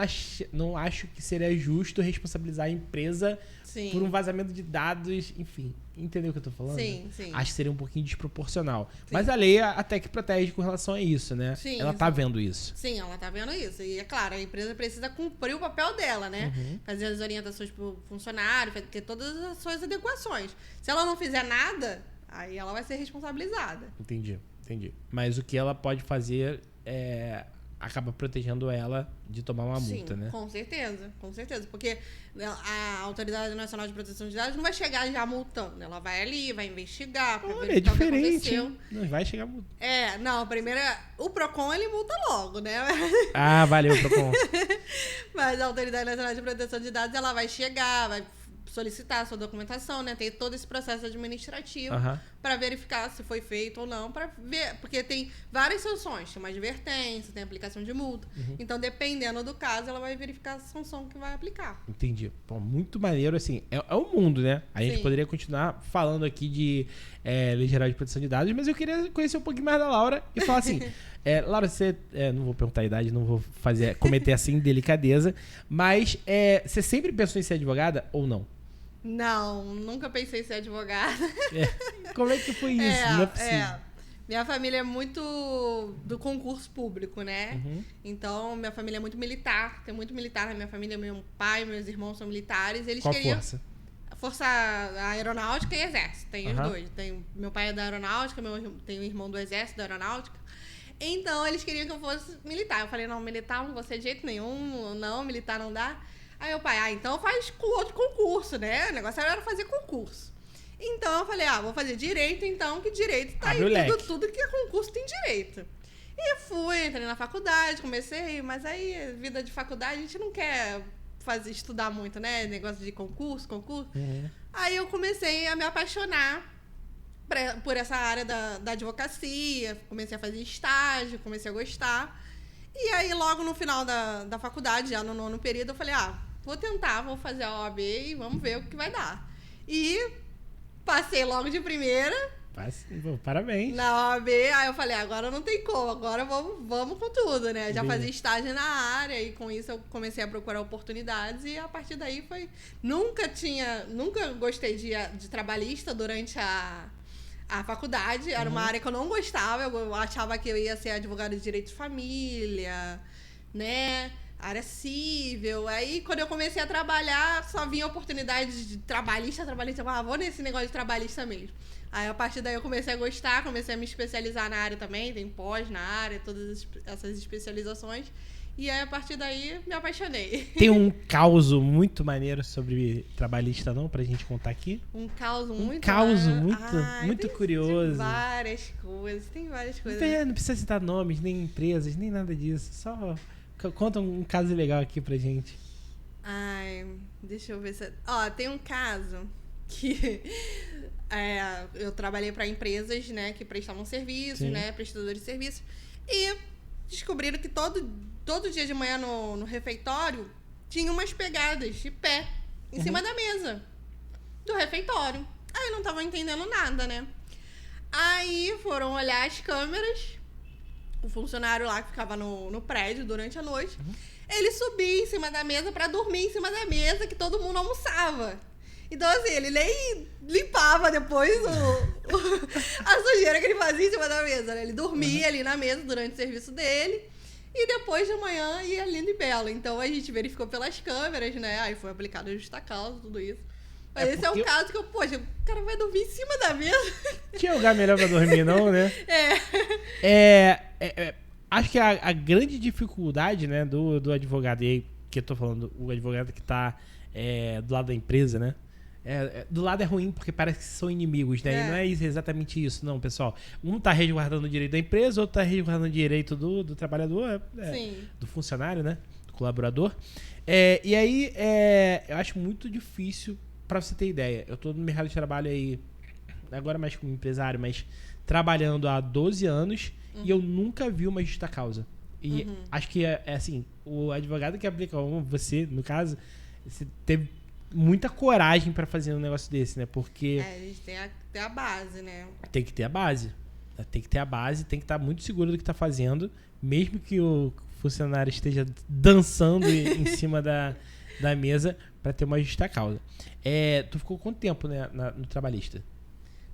não acho que seria justo responsabilizar a empresa por um vazamento de dados, enfim. Entendeu o que eu tô falando? Sim. Acho que seria um pouquinho desproporcional. Sim. Mas a lei até que protege com relação a isso, né? Sim, ela tá vendo isso. Sim, ela tá vendo isso. E é claro, a empresa precisa cumprir o papel dela, né? Fazer as orientações pro funcionário, ter todas as suas adequações. Se ela não fizer nada, aí ela vai ser responsabilizada. Entendi. Mas o que ela pode fazer acaba protegendo ela de tomar uma multa, né? Com certeza. Porque a Autoridade Nacional de Proteção de Dados não vai chegar já multando. Ela vai ali, vai investigar pra verificar é diferente, o que aconteceu. Não vai chegar multa. Primeiro, o PROCON, ele multa logo, né? Ah, valeu, PROCON. Mas a Autoridade Nacional de Proteção de Dados, ela vai chegar, vai solicitar a sua documentação, né? Tem todo esse processo administrativo para verificar se foi feito ou não, para ver, porque tem várias sanções, tem uma advertência, tem aplicação de multa. Então, dependendo do caso, ela vai verificar a sanção que vai aplicar. Entendi. Pô, muito maneiro, assim, é o mundo, né? A gente poderia continuar falando aqui de Lei Geral de Proteção de Dados, mas eu queria conhecer um pouquinho mais da Laura e falar assim, Laura, você, não vou perguntar a idade, não vou cometer essa indelicadeza, mas você sempre pensou em ser advogada ou não? Não, nunca pensei em ser advogada. Como é que foi isso? Não é possível. Minha família é muito do concurso público, né? Então, minha família é muito militar. Tem muito militar na minha família. Meu pai, meus irmãos são militares. Eles Qual queriam... força? Força Aeronáutica e Exército. Tem os dois. Meu pai é da Aeronáutica, tenho um irmão do Exército, da Aeronáutica. Então, eles queriam que eu fosse militar. Eu falei, não, militar não vou ser de jeito nenhum. Não, militar não dá. Aí meu pai, então faz outro concurso, né? O negócio era fazer concurso. Então eu falei, vou fazer direito, então, que direito tá aí, tudo que é concurso tem direito. E fui, entrei na faculdade, comecei, mas aí, vida de faculdade, a gente não quer estudar muito, né? Negócio de concurso. Aí eu comecei a me apaixonar por essa área da advocacia, comecei a fazer estágio, comecei a gostar. E aí, logo no final da faculdade, já no 9º período, eu falei, vou tentar, vou fazer a OAB e vamos ver o que vai dar. E passei logo de primeira. Parabéns. Na OAB, aí eu falei, agora não tem como, agora vamos com tudo, né? Já fazia estágio na área e com isso eu comecei a procurar oportunidades e a partir daí foi... Nunca gostei de trabalhista durante a faculdade. Era uma área que eu não gostava, eu achava que eu ia ser advogada de direito de família, né? Área civil. Aí, quando eu comecei a trabalhar, só vinha oportunidade de trabalhista. Vou nesse negócio de trabalhista mesmo. Aí, a partir daí, eu comecei a gostar, comecei a me especializar na área também. Tem pós na área, todas essas especializações. E aí, a partir daí, me apaixonei. Tem um caos muito maneiro sobre trabalhista, não? Pra gente contar aqui? Um caos muito... muito curioso. Tem várias coisas. Não precisa citar nomes, nem empresas, nem nada disso. Só... Conta um caso legal aqui pra gente. Deixa eu ver se... tem um caso que eu trabalhei para empresas, né, que prestavam serviços, né, prestadores de serviços, e descobriram que todo dia de manhã no refeitório tinha umas pegadas de pé em cima da mesa do refeitório. Aí não estavam entendendo nada, né? Aí foram olhar as câmeras. O funcionário lá que ficava no prédio durante a noite, ele subia em cima da mesa pra dormir em cima da mesa que todo mundo almoçava. Então, assim, ele nem limpava depois a sujeira que ele fazia em cima da mesa, né? Ele dormia ali na mesa durante o serviço dele e depois de manhã ia lindo e belo. Então, a gente verificou pelas câmeras, né? Aí foi aplicado a justa causa, tudo isso. Mas esse é um caso que o cara vai dormir em cima da mesa. Tinha lugar melhor pra dormir, não, né? Acho que a grande dificuldade, né, do advogado, e aí que eu tô falando, o advogado que tá do lado da empresa, né? Do lado é ruim porque parece que são inimigos, né? E não é exatamente isso, não, pessoal. Um tá resguardando o direito da empresa, outro tá resguardando o direito do trabalhador, do funcionário, né? Do colaborador. E aí, eu acho muito difícil. Pra você ter ideia, eu tô no mercado de trabalho aí, agora mais como empresário, mas trabalhando há 12 anos e eu nunca vi uma justa causa. E acho que é assim, o advogado que aplica, você, no caso, você teve muita coragem pra fazer um negócio desse, né? Porque A gente tem que ter a base, né? tem que ter a base. Tem que ter a base, tem que estar muito seguro do que tá fazendo, mesmo que o funcionário esteja dançando em cima da mesa pra ter uma justa causa. Tu ficou quanto tempo, né, no trabalhista?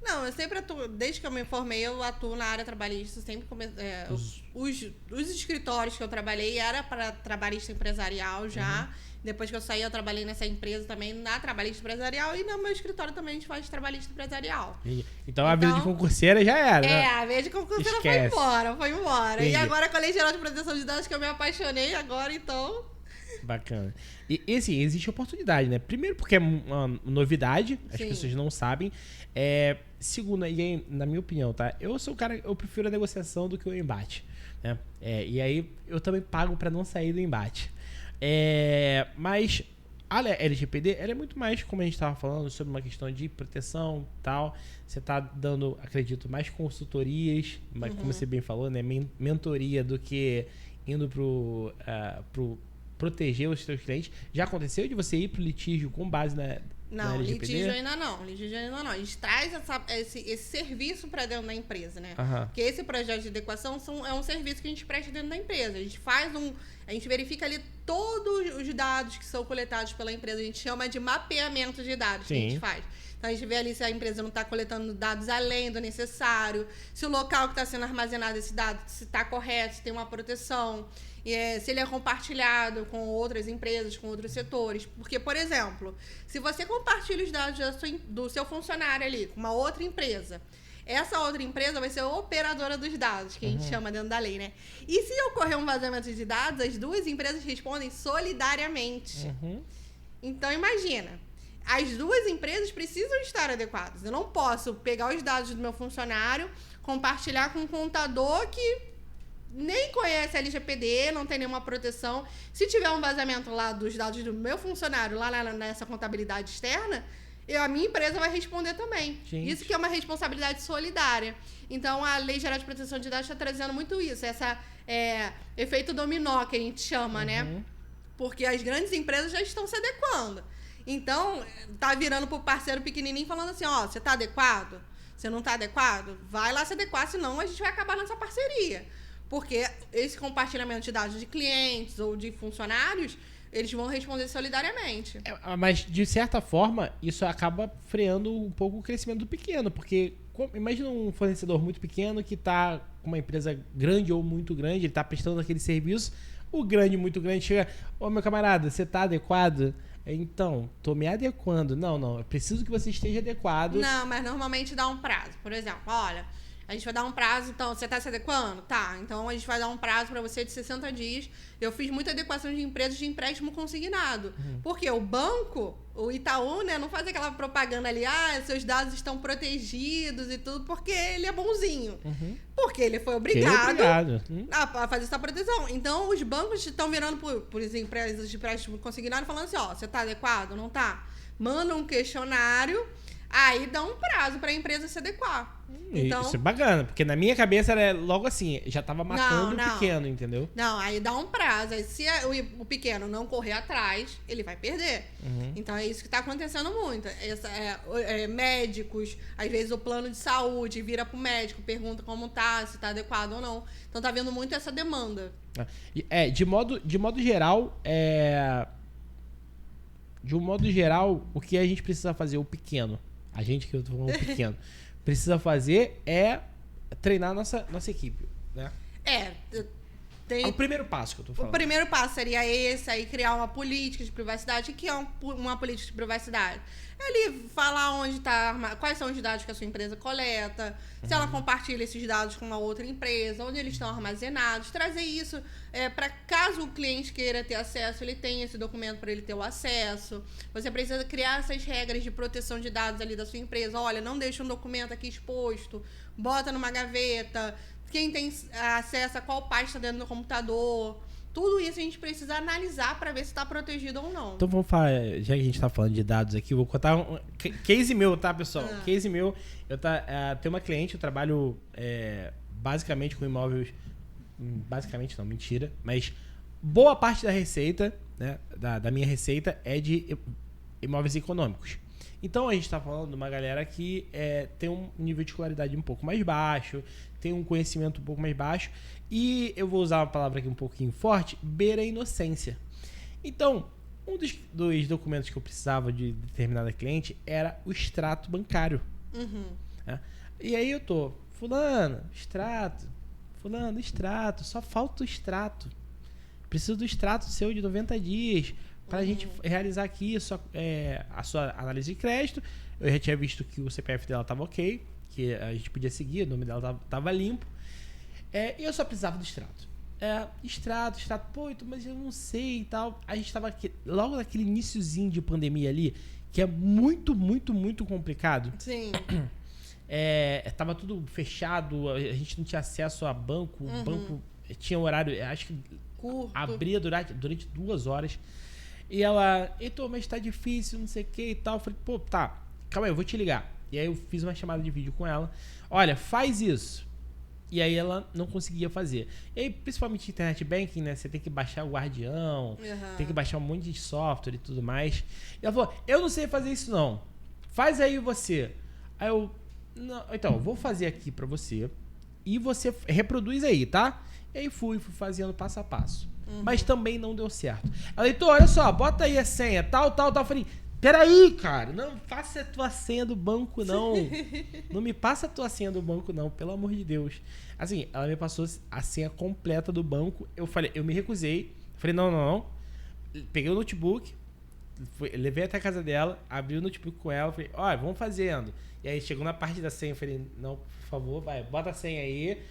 Não, eu sempre atuo, desde que eu me formei, eu atuo na área trabalhista, sempre os escritórios que eu trabalhei era para trabalhista empresarial já. Depois que eu saí, eu trabalhei nessa empresa também na trabalhista empresarial e no meu escritório também a gente faz trabalhista empresarial. Então a vida de concurseira já era, né? A vida de concurseira foi embora. Entendi. E agora com a Lei Geral de Proteção de Dados que eu me apaixonei agora, então... Bacana. E assim, existe oportunidade, né? Primeiro porque é uma novidade, as Sim. pessoas não sabem. Segundo, e aí, na minha opinião, tá? Eu sou o cara, eu prefiro a negociação do que o embate, né? E aí eu também pago pra não sair do embate. Mas a LGPD, ela é muito mais, como a gente estava falando, sobre uma questão de proteção e tal. Você tá dando, acredito, mais consultorias, como você bem falou, né? Mentoria do que indo pro proteger os seus clientes. Já aconteceu de você ir pro litígio com base na LGPD? Litígio ainda não. A gente traz esse serviço para dentro da empresa, né? Porque esse projeto de adequação é um serviço que a gente presta dentro da empresa. A gente verifica ali todos os dados que são coletados pela empresa. A gente chama de mapeamento de dados. Sim. Que a gente faz. Então, a gente vê ali se a empresa não está coletando dados além do necessário, se o local que está sendo armazenado esse dado se está correto, se tem uma proteção, se ele é compartilhado com outras empresas, com outros setores. Porque, por exemplo, se você compartilha os dados do seu funcionário ali com uma outra empresa, essa outra empresa vai ser a operadora dos dados, que a gente chama dentro da lei, né? E se ocorrer um vazamento de dados, as duas empresas respondem solidariamente. Então, imagina... As duas empresas precisam estar adequadas. Eu não posso pegar os dados do meu funcionário, compartilhar com um contador que nem conhece a LGPD, não tem nenhuma proteção. Se tiver um vazamento lá dos dados do meu funcionário, lá nessa contabilidade externa, a minha empresa vai responder também. Gente. Isso que é uma responsabilidade solidária. Então, a Lei Geral de Proteção de Dados está trazendo muito isso. Essa efeito dominó, que a gente chama, né? Porque as grandes empresas já estão se adequando. Então, tá virando pro parceiro pequenininho falando assim, ó, você tá adequado? Você não tá adequado? Vai lá se adequar, senão a gente vai acabar nessa parceria. Porque esse compartilhamento de dados de clientes ou de funcionários, eles vão responder solidariamente. Mas, de certa forma, isso acaba freando um pouco o crescimento do pequeno, porque imagina um fornecedor muito pequeno que tá com uma empresa grande ou muito grande, ele tá prestando aquele serviço, o grande, muito grande, chega, ô meu camarada, você tá adequado? Então, tô me adequando. Não, eu preciso que você esteja adequado. Não, mas normalmente dá um prazo. Por exemplo, olha, a gente vai dar um prazo, então, você tá se adequando? Tá, então a gente vai dar um prazo para você de 60 dias. Eu fiz muita adequação de empresas de empréstimo consignado. Porque o banco, o Itaú, né, não faz aquela propaganda ali, seus dados estão protegidos e tudo, porque ele é bonzinho. Porque ele foi obrigado a fazer essa proteção. Então, os bancos estão virando por empresas de empréstimo consignado falando assim, ó, você tá adequado? Não tá? Manda um questionário, aí dá um prazo para a empresa se adequar. Então, isso é bacana, porque na minha cabeça era logo assim, já tava matando o pequeno, entendeu? Não, aí dá um prazo. Aí se o pequeno não correr atrás, ele vai perder. Então é isso que tá acontecendo muito. Médicos, às vezes o plano de saúde vira pro médico, pergunta como tá, se tá adequado ou não. Então tá vendo muito essa demanda. De modo geral, o que a gente precisa fazer, o pequeno, a gente que eu tô falando pequeno, precisa fazer é treinar a nossa equipe, né? É o primeiro passo que eu tô falando. O primeiro passo seria esse, aí criar uma política de privacidade. O que é uma política de privacidade? É ali falar onde tá, quais são os dados que a sua empresa coleta, se ela compartilha esses dados com uma outra empresa, onde eles estão armazenados, trazer isso para caso o cliente queira ter acesso, ele tem esse documento para ele ter o acesso. Você precisa criar essas regras de proteção de dados ali da sua empresa. Olha, não deixa um documento aqui exposto, bota numa gaveta. Quem tem acesso a qual pasta dentro do computador. Tudo isso a gente precisa analisar para ver se está protegido ou não. Então vamos falar, já que a gente está falando de dados aqui, eu vou contar um case meu, tá, pessoal? Case meu, tenho uma cliente, eu trabalho basicamente com imóveis, basicamente não, mentira, mas boa parte da receita, né, da minha receita é de imóveis econômicos. Então a gente está falando de uma galera que tem um nível de escolaridade um pouco mais baixo, tem um conhecimento um pouco mais baixo, e eu vou usar uma palavra aqui um pouquinho forte, beira a inocência. Então, um dos documentos que eu precisava de determinada cliente era o extrato bancário. Né? E aí eu tô, fulano, extrato, só falta o extrato. Preciso do extrato seu de 90 dias para a gente realizar aqui a sua análise de crédito. Eu já tinha visto que o CPF dela estava ok, que a gente podia seguir, o nome dela estava limpo. E eu só precisava do extrato. Extrato, pô, mas eu não sei e tal. A gente estava logo naquele iniciozinho de pandemia ali, que é muito, muito, muito complicado. Sim. Tava tudo fechado, a gente não tinha acesso a banco, o banco tinha horário, acho que curto, abria durante 2 horas. E ela, Heitor, mas tá difícil, não sei o que e tal. Eu falei, pô, tá, calma aí, eu vou te ligar. E aí eu fiz uma chamada de vídeo com ela. Olha, faz isso. E aí ela não conseguia fazer. E aí, principalmente internet banking, né? Você tem que baixar o Guardião, tem que baixar um monte de software e tudo mais. E ela falou, eu não sei fazer isso não. Faz aí você. Aí eu, não, então, eu vou fazer aqui pra você. E você reproduz aí, tá? E aí fui fazendo passo a passo. Mas também não deu certo. Ela, Heitor, olha só, bota aí a senha, tal. Eu falei, peraí, cara, não faça a tua senha do banco, não. Não me passa a tua senha do banco, não, pelo amor de Deus. Assim, ela me passou a senha completa do banco. Eu me recusei. Falei, não. Peguei o notebook, levei até a casa dela, abri o notebook com ela, falei, olha, vamos fazendo. E aí chegou na parte da senha, eu falei, não, por favor, vai, bota a senha aí.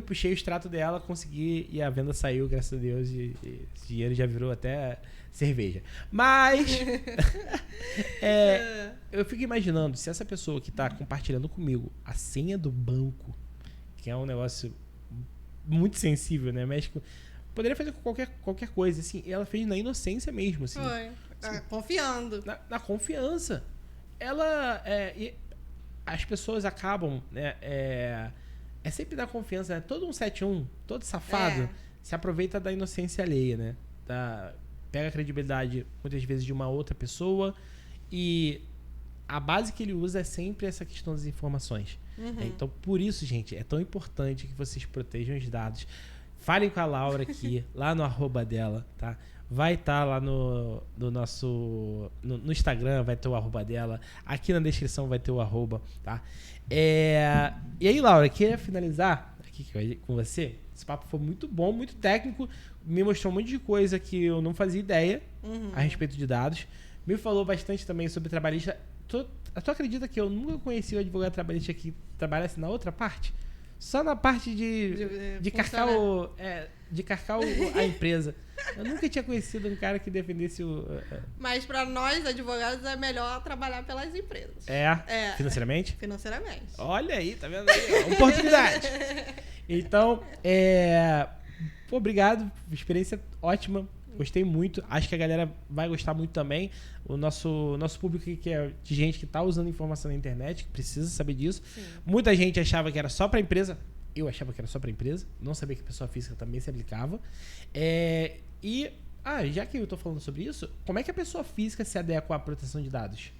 Puxei o extrato dela, consegui, e a venda saiu, graças a Deus, e esse dinheiro já virou até cerveja. Mas eu fico imaginando, se essa pessoa que está compartilhando comigo a senha do banco, que é um negócio muito sensível, né? México poderia fazer com qualquer coisa, assim, e ela fez na inocência mesmo, assim. Foi. Assim, confiando. Na confiança. Ela... as pessoas acabam, né? É sempre da confiança, né? Todo 171, todo safado, se aproveita da inocência alheia, né? Pega a credibilidade, muitas vezes, de uma outra pessoa, e a base que ele usa é sempre essa questão das informações. Então, por isso, gente, é tão importante que vocês protejam os dados. Falem com a Laura aqui, lá no @, dela, tá? Vai estar lá no nosso... No Instagram vai ter o @ dela. Aqui na descrição vai ter o @, tá? E aí, Laura, queria finalizar aqui com você. Esse papo foi muito bom, muito técnico. Me mostrou um monte de coisa que eu não fazia ideia a respeito de dados. Me falou bastante também sobre trabalhista. Tu acredita que eu nunca conheci o advogado trabalhista que trabalhasse na outra parte? Só na parte de carcar a empresa. Eu nunca tinha conhecido um cara que defendesse o... Mas para nós, advogados, é melhor trabalhar pelas empresas. Financeiramente? Financeiramente. Olha aí, tá vendo aí? Oportunidade. Então, obrigado. Experiência ótima. Gostei muito. Acho que a galera vai gostar muito também. O nosso público aqui, que é de gente que está usando informação na internet, que precisa saber disso. Sim. Muita gente achava que era só para empresa. Eu achava que era só para empresa. Não sabia que a pessoa física também se aplicava. Já que eu estou falando sobre isso, como é que a pessoa física se adequa à proteção de dados?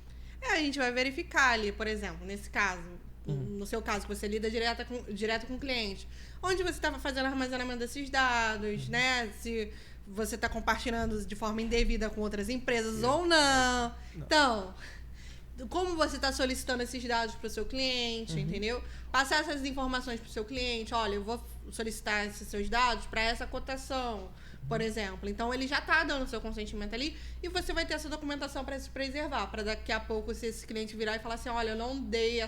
A gente vai verificar ali, por exemplo, nesse caso, no seu caso, que você lida direto com o cliente, onde você estava fazendo armazenamento desses dados, né? Se você está compartilhando de forma indevida com outras empresas ou não. Então, como você está solicitando esses dados para o seu cliente, entendeu? Passar essas informações para o seu cliente. Olha, eu vou solicitar esses seus dados para essa cotação, por exemplo. Então, ele já está dando o seu consentimento ali e você vai ter essa documentação para se preservar, para daqui a pouco, se esse cliente virar e falar assim, olha, eu não dei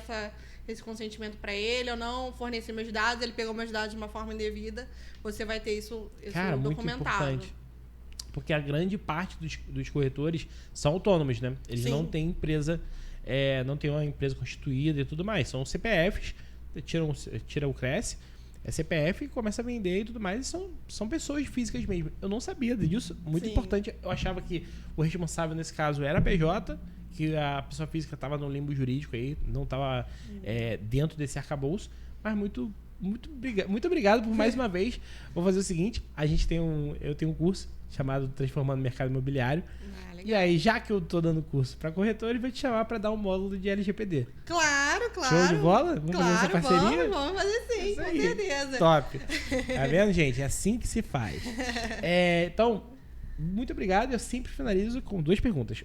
esse consentimento para ele, eu não forneci meus dados, ele pegou meus dados de uma forma indevida, você vai ter isso Cara, documentado. Muito importante. Porque a grande parte dos corretores são autônomos, né? Eles não têm empresa, não tem uma empresa constituída e tudo mais. São CPFs, tira o CRES, CPF e começa a vender e tudo mais. E são pessoas físicas mesmo. Eu não sabia disso. Muito importante. Eu achava que o responsável nesse caso era a PJ, que a pessoa física estava no limbo jurídico aí, não estava dentro desse arcabouço. Mas muito muito obrigado por mais uma vez. Vou fazer o seguinte, eu tenho um curso chamado Transformando o Mercado Imobiliário. E aí, já que eu tô dando curso para corretores, vou te chamar para dar um módulo de LGPD. Claro. Show de bola? Vamos fazer essa parceria? Vamos fazer sim, com certeza. Top. Tá vendo, gente? É assim que se faz. Então, muito obrigado. Eu sempre finalizo com 2 perguntas.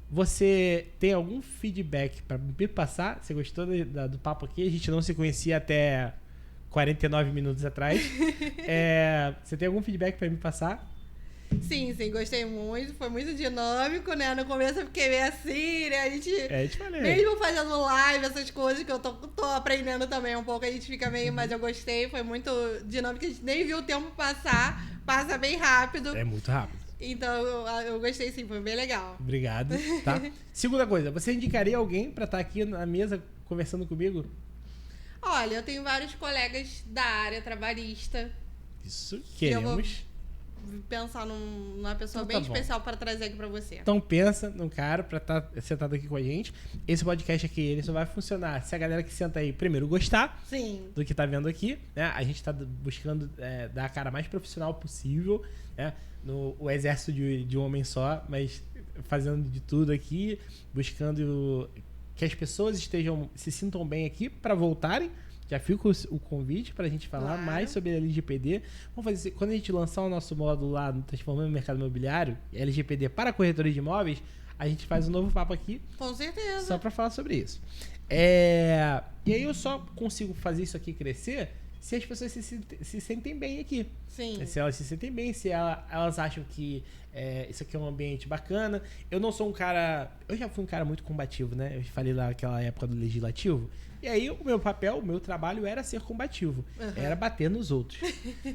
Você tem algum feedback para me passar? Você gostou do papo aqui? A gente não se conhecia até 49 minutos atrás. Você tem algum feedback para me passar? Sim, gostei muito. Foi muito dinâmico, né? No começo eu fiquei meio assim, né? A gente mesmo fazendo live, essas coisas que eu tô aprendendo também um pouco, a gente fica meio, mas eu gostei. Foi muito dinâmico, a gente nem viu o tempo passar. Passa bem rápido. É muito rápido. Então, eu gostei sim, foi bem legal. Obrigado, tá? Segunda coisa, você indicaria alguém pra estar aqui na mesa conversando comigo? Olha, eu tenho vários colegas da área trabalhista. Isso, queremos. Pensar numa pessoa então, bem especial para trazer aqui para você. Então pensa num cara para estar sentado aqui com a gente. Esse podcast aqui, ele só vai funcionar se a galera que senta aí primeiro gostar do que tá vendo aqui, né? A gente tá buscando dar a cara mais profissional possível, né? O exército de um homem só, mas fazendo de tudo aqui, buscando que as pessoas se sintam bem aqui para voltarem. Já fica o convite para a gente falar mais sobre a LGPD. Vamos fazer quando a gente lançar o nosso módulo lá no Transformando o Mercado Imobiliário, LGPD para corretores de imóveis, a gente faz um novo papo aqui. Com certeza. Só para falar sobre isso. E aí eu só consigo fazer isso aqui crescer se as pessoas se sentem bem aqui. Sim. Se elas se sentem bem, se elas acham que isso aqui é um ambiente bacana. Eu não sou um cara... Eu já fui um cara muito combativo, né? Eu falei lá naquela época do legislativo. E aí o meu papel, o meu trabalho era ser combativo. Era bater nos outros.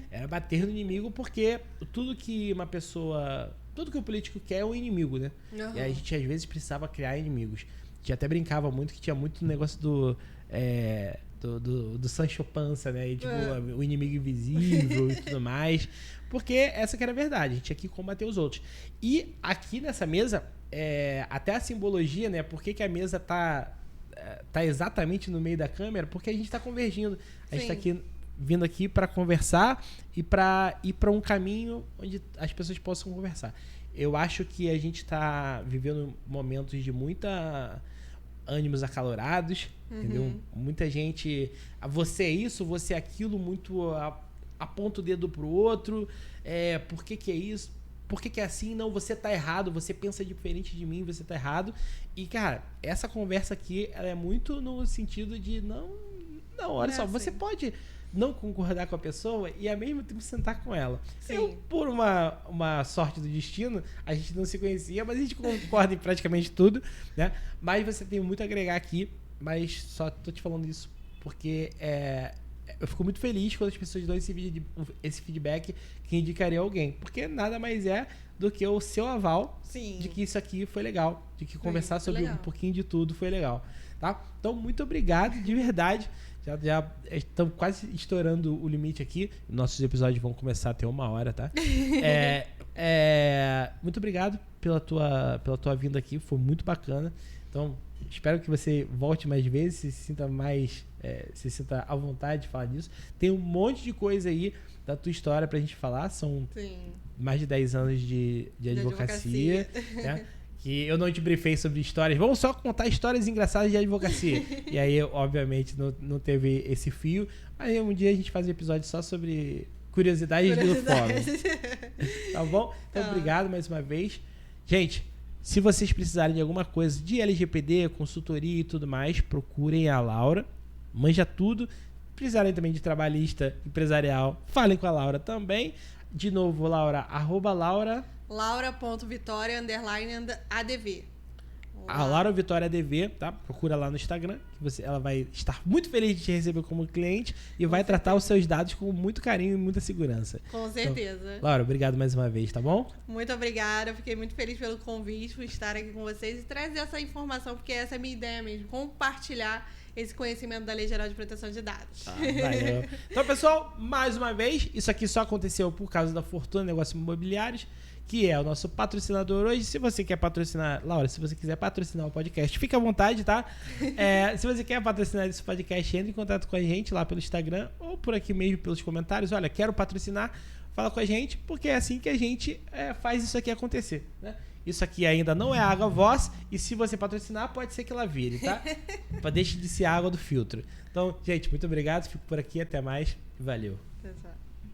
Era bater no inimigo, porque tudo que o político quer é um inimigo, né? E aí a gente às vezes precisava criar inimigos. A gente até brincava muito que tinha muito negócio do Sancho Panza, né? E, tipo, o inimigo invisível e tudo mais. Porque essa que era a verdade. A gente tinha que combater os outros. E aqui nessa mesa, até a simbologia, né? Por que a mesa tá exatamente no meio da câmera? Porque a gente tá convergindo. A gente tá vindo aqui para conversar e para ir para um caminho onde as pessoas possam conversar. Eu acho que a gente tá vivendo momentos de ânimos acalorados, entendeu? Muita gente... Você é isso, você é aquilo, muito aponta o dedo pro outro. Por que é isso? Por que é assim? Não, você tá errado, você pensa diferente de mim, você tá errado. E, cara, essa conversa aqui, ela é muito no sentido de não, olha só, você pode não concordar com a pessoa e ao mesmo tempo sentar com ela. Sim. Eu, por uma sorte do destino, a gente não se conhecia, mas a gente concorda em praticamente tudo, né? Mas você tem muito a agregar aqui, mas só tô te falando isso porque eu fico muito feliz quando as pessoas dão esse feedback que indicaria alguém, porque nada mais é do que o seu aval de que isso aqui foi legal, de que conversar sobre um pouquinho de tudo foi legal, tá? Então, muito obrigado, de verdade. Já estamos quase estourando o limite aqui. Nossos episódios vão começar a ter 1 hora, tá? Muito obrigado pela tua vinda aqui, foi muito bacana. Então, espero que você volte mais vezes, se sinta à vontade de falar disso. Tem um monte de coisa aí da tua história pra gente falar. São mais de 10 anos de advocacia. Né? Que eu não te briefei sobre histórias. Vamos só contar histórias engraçadas de advocacia. E aí, obviamente, não teve esse fio. Mas um dia a gente faz um episódio só sobre curiosidades do fórum. Tá bom? Então, obrigado mais uma vez. Gente, se vocês precisarem de alguma coisa de LGPD, consultoria e tudo mais, procurem a Laura. Manja tudo. Precisarem também de trabalhista, empresarial, falem com a Laura também. De novo, Laura, @Laura... Laura.Vitória_ADV. A Laura Vitória ADV, tá? Procura lá no Instagram, que ela vai estar muito feliz de te receber como cliente e vai tratar os seus dados com muito carinho e muita segurança. Com certeza. Então, Laura, obrigado mais uma vez, tá bom? Muito obrigada, fiquei muito feliz pelo convite, por estar aqui com vocês e trazer essa informação, porque essa é a minha ideia mesmo, compartilhar esse conhecimento da Lei Geral de Proteção de Dados. Valeu. Então, pessoal, mais uma vez, isso aqui só aconteceu por causa da Fortuna Negócios Imobiliários, que é o nosso patrocinador hoje. Se você quer patrocinar, Laura, se você quiser patrocinar o podcast, fica à vontade, tá? Se você quer patrocinar esse podcast, entre em contato com a gente lá pelo Instagram ou por aqui mesmo pelos comentários. Olha, quero patrocinar, fala com a gente, porque é assim que a gente faz isso aqui acontecer, né? Isso aqui ainda não é água Voss, e se você patrocinar, pode ser que ela vire, tá? Deixe de ser água do filtro. Então, gente, muito obrigado, fico por aqui, até mais, valeu. Exato.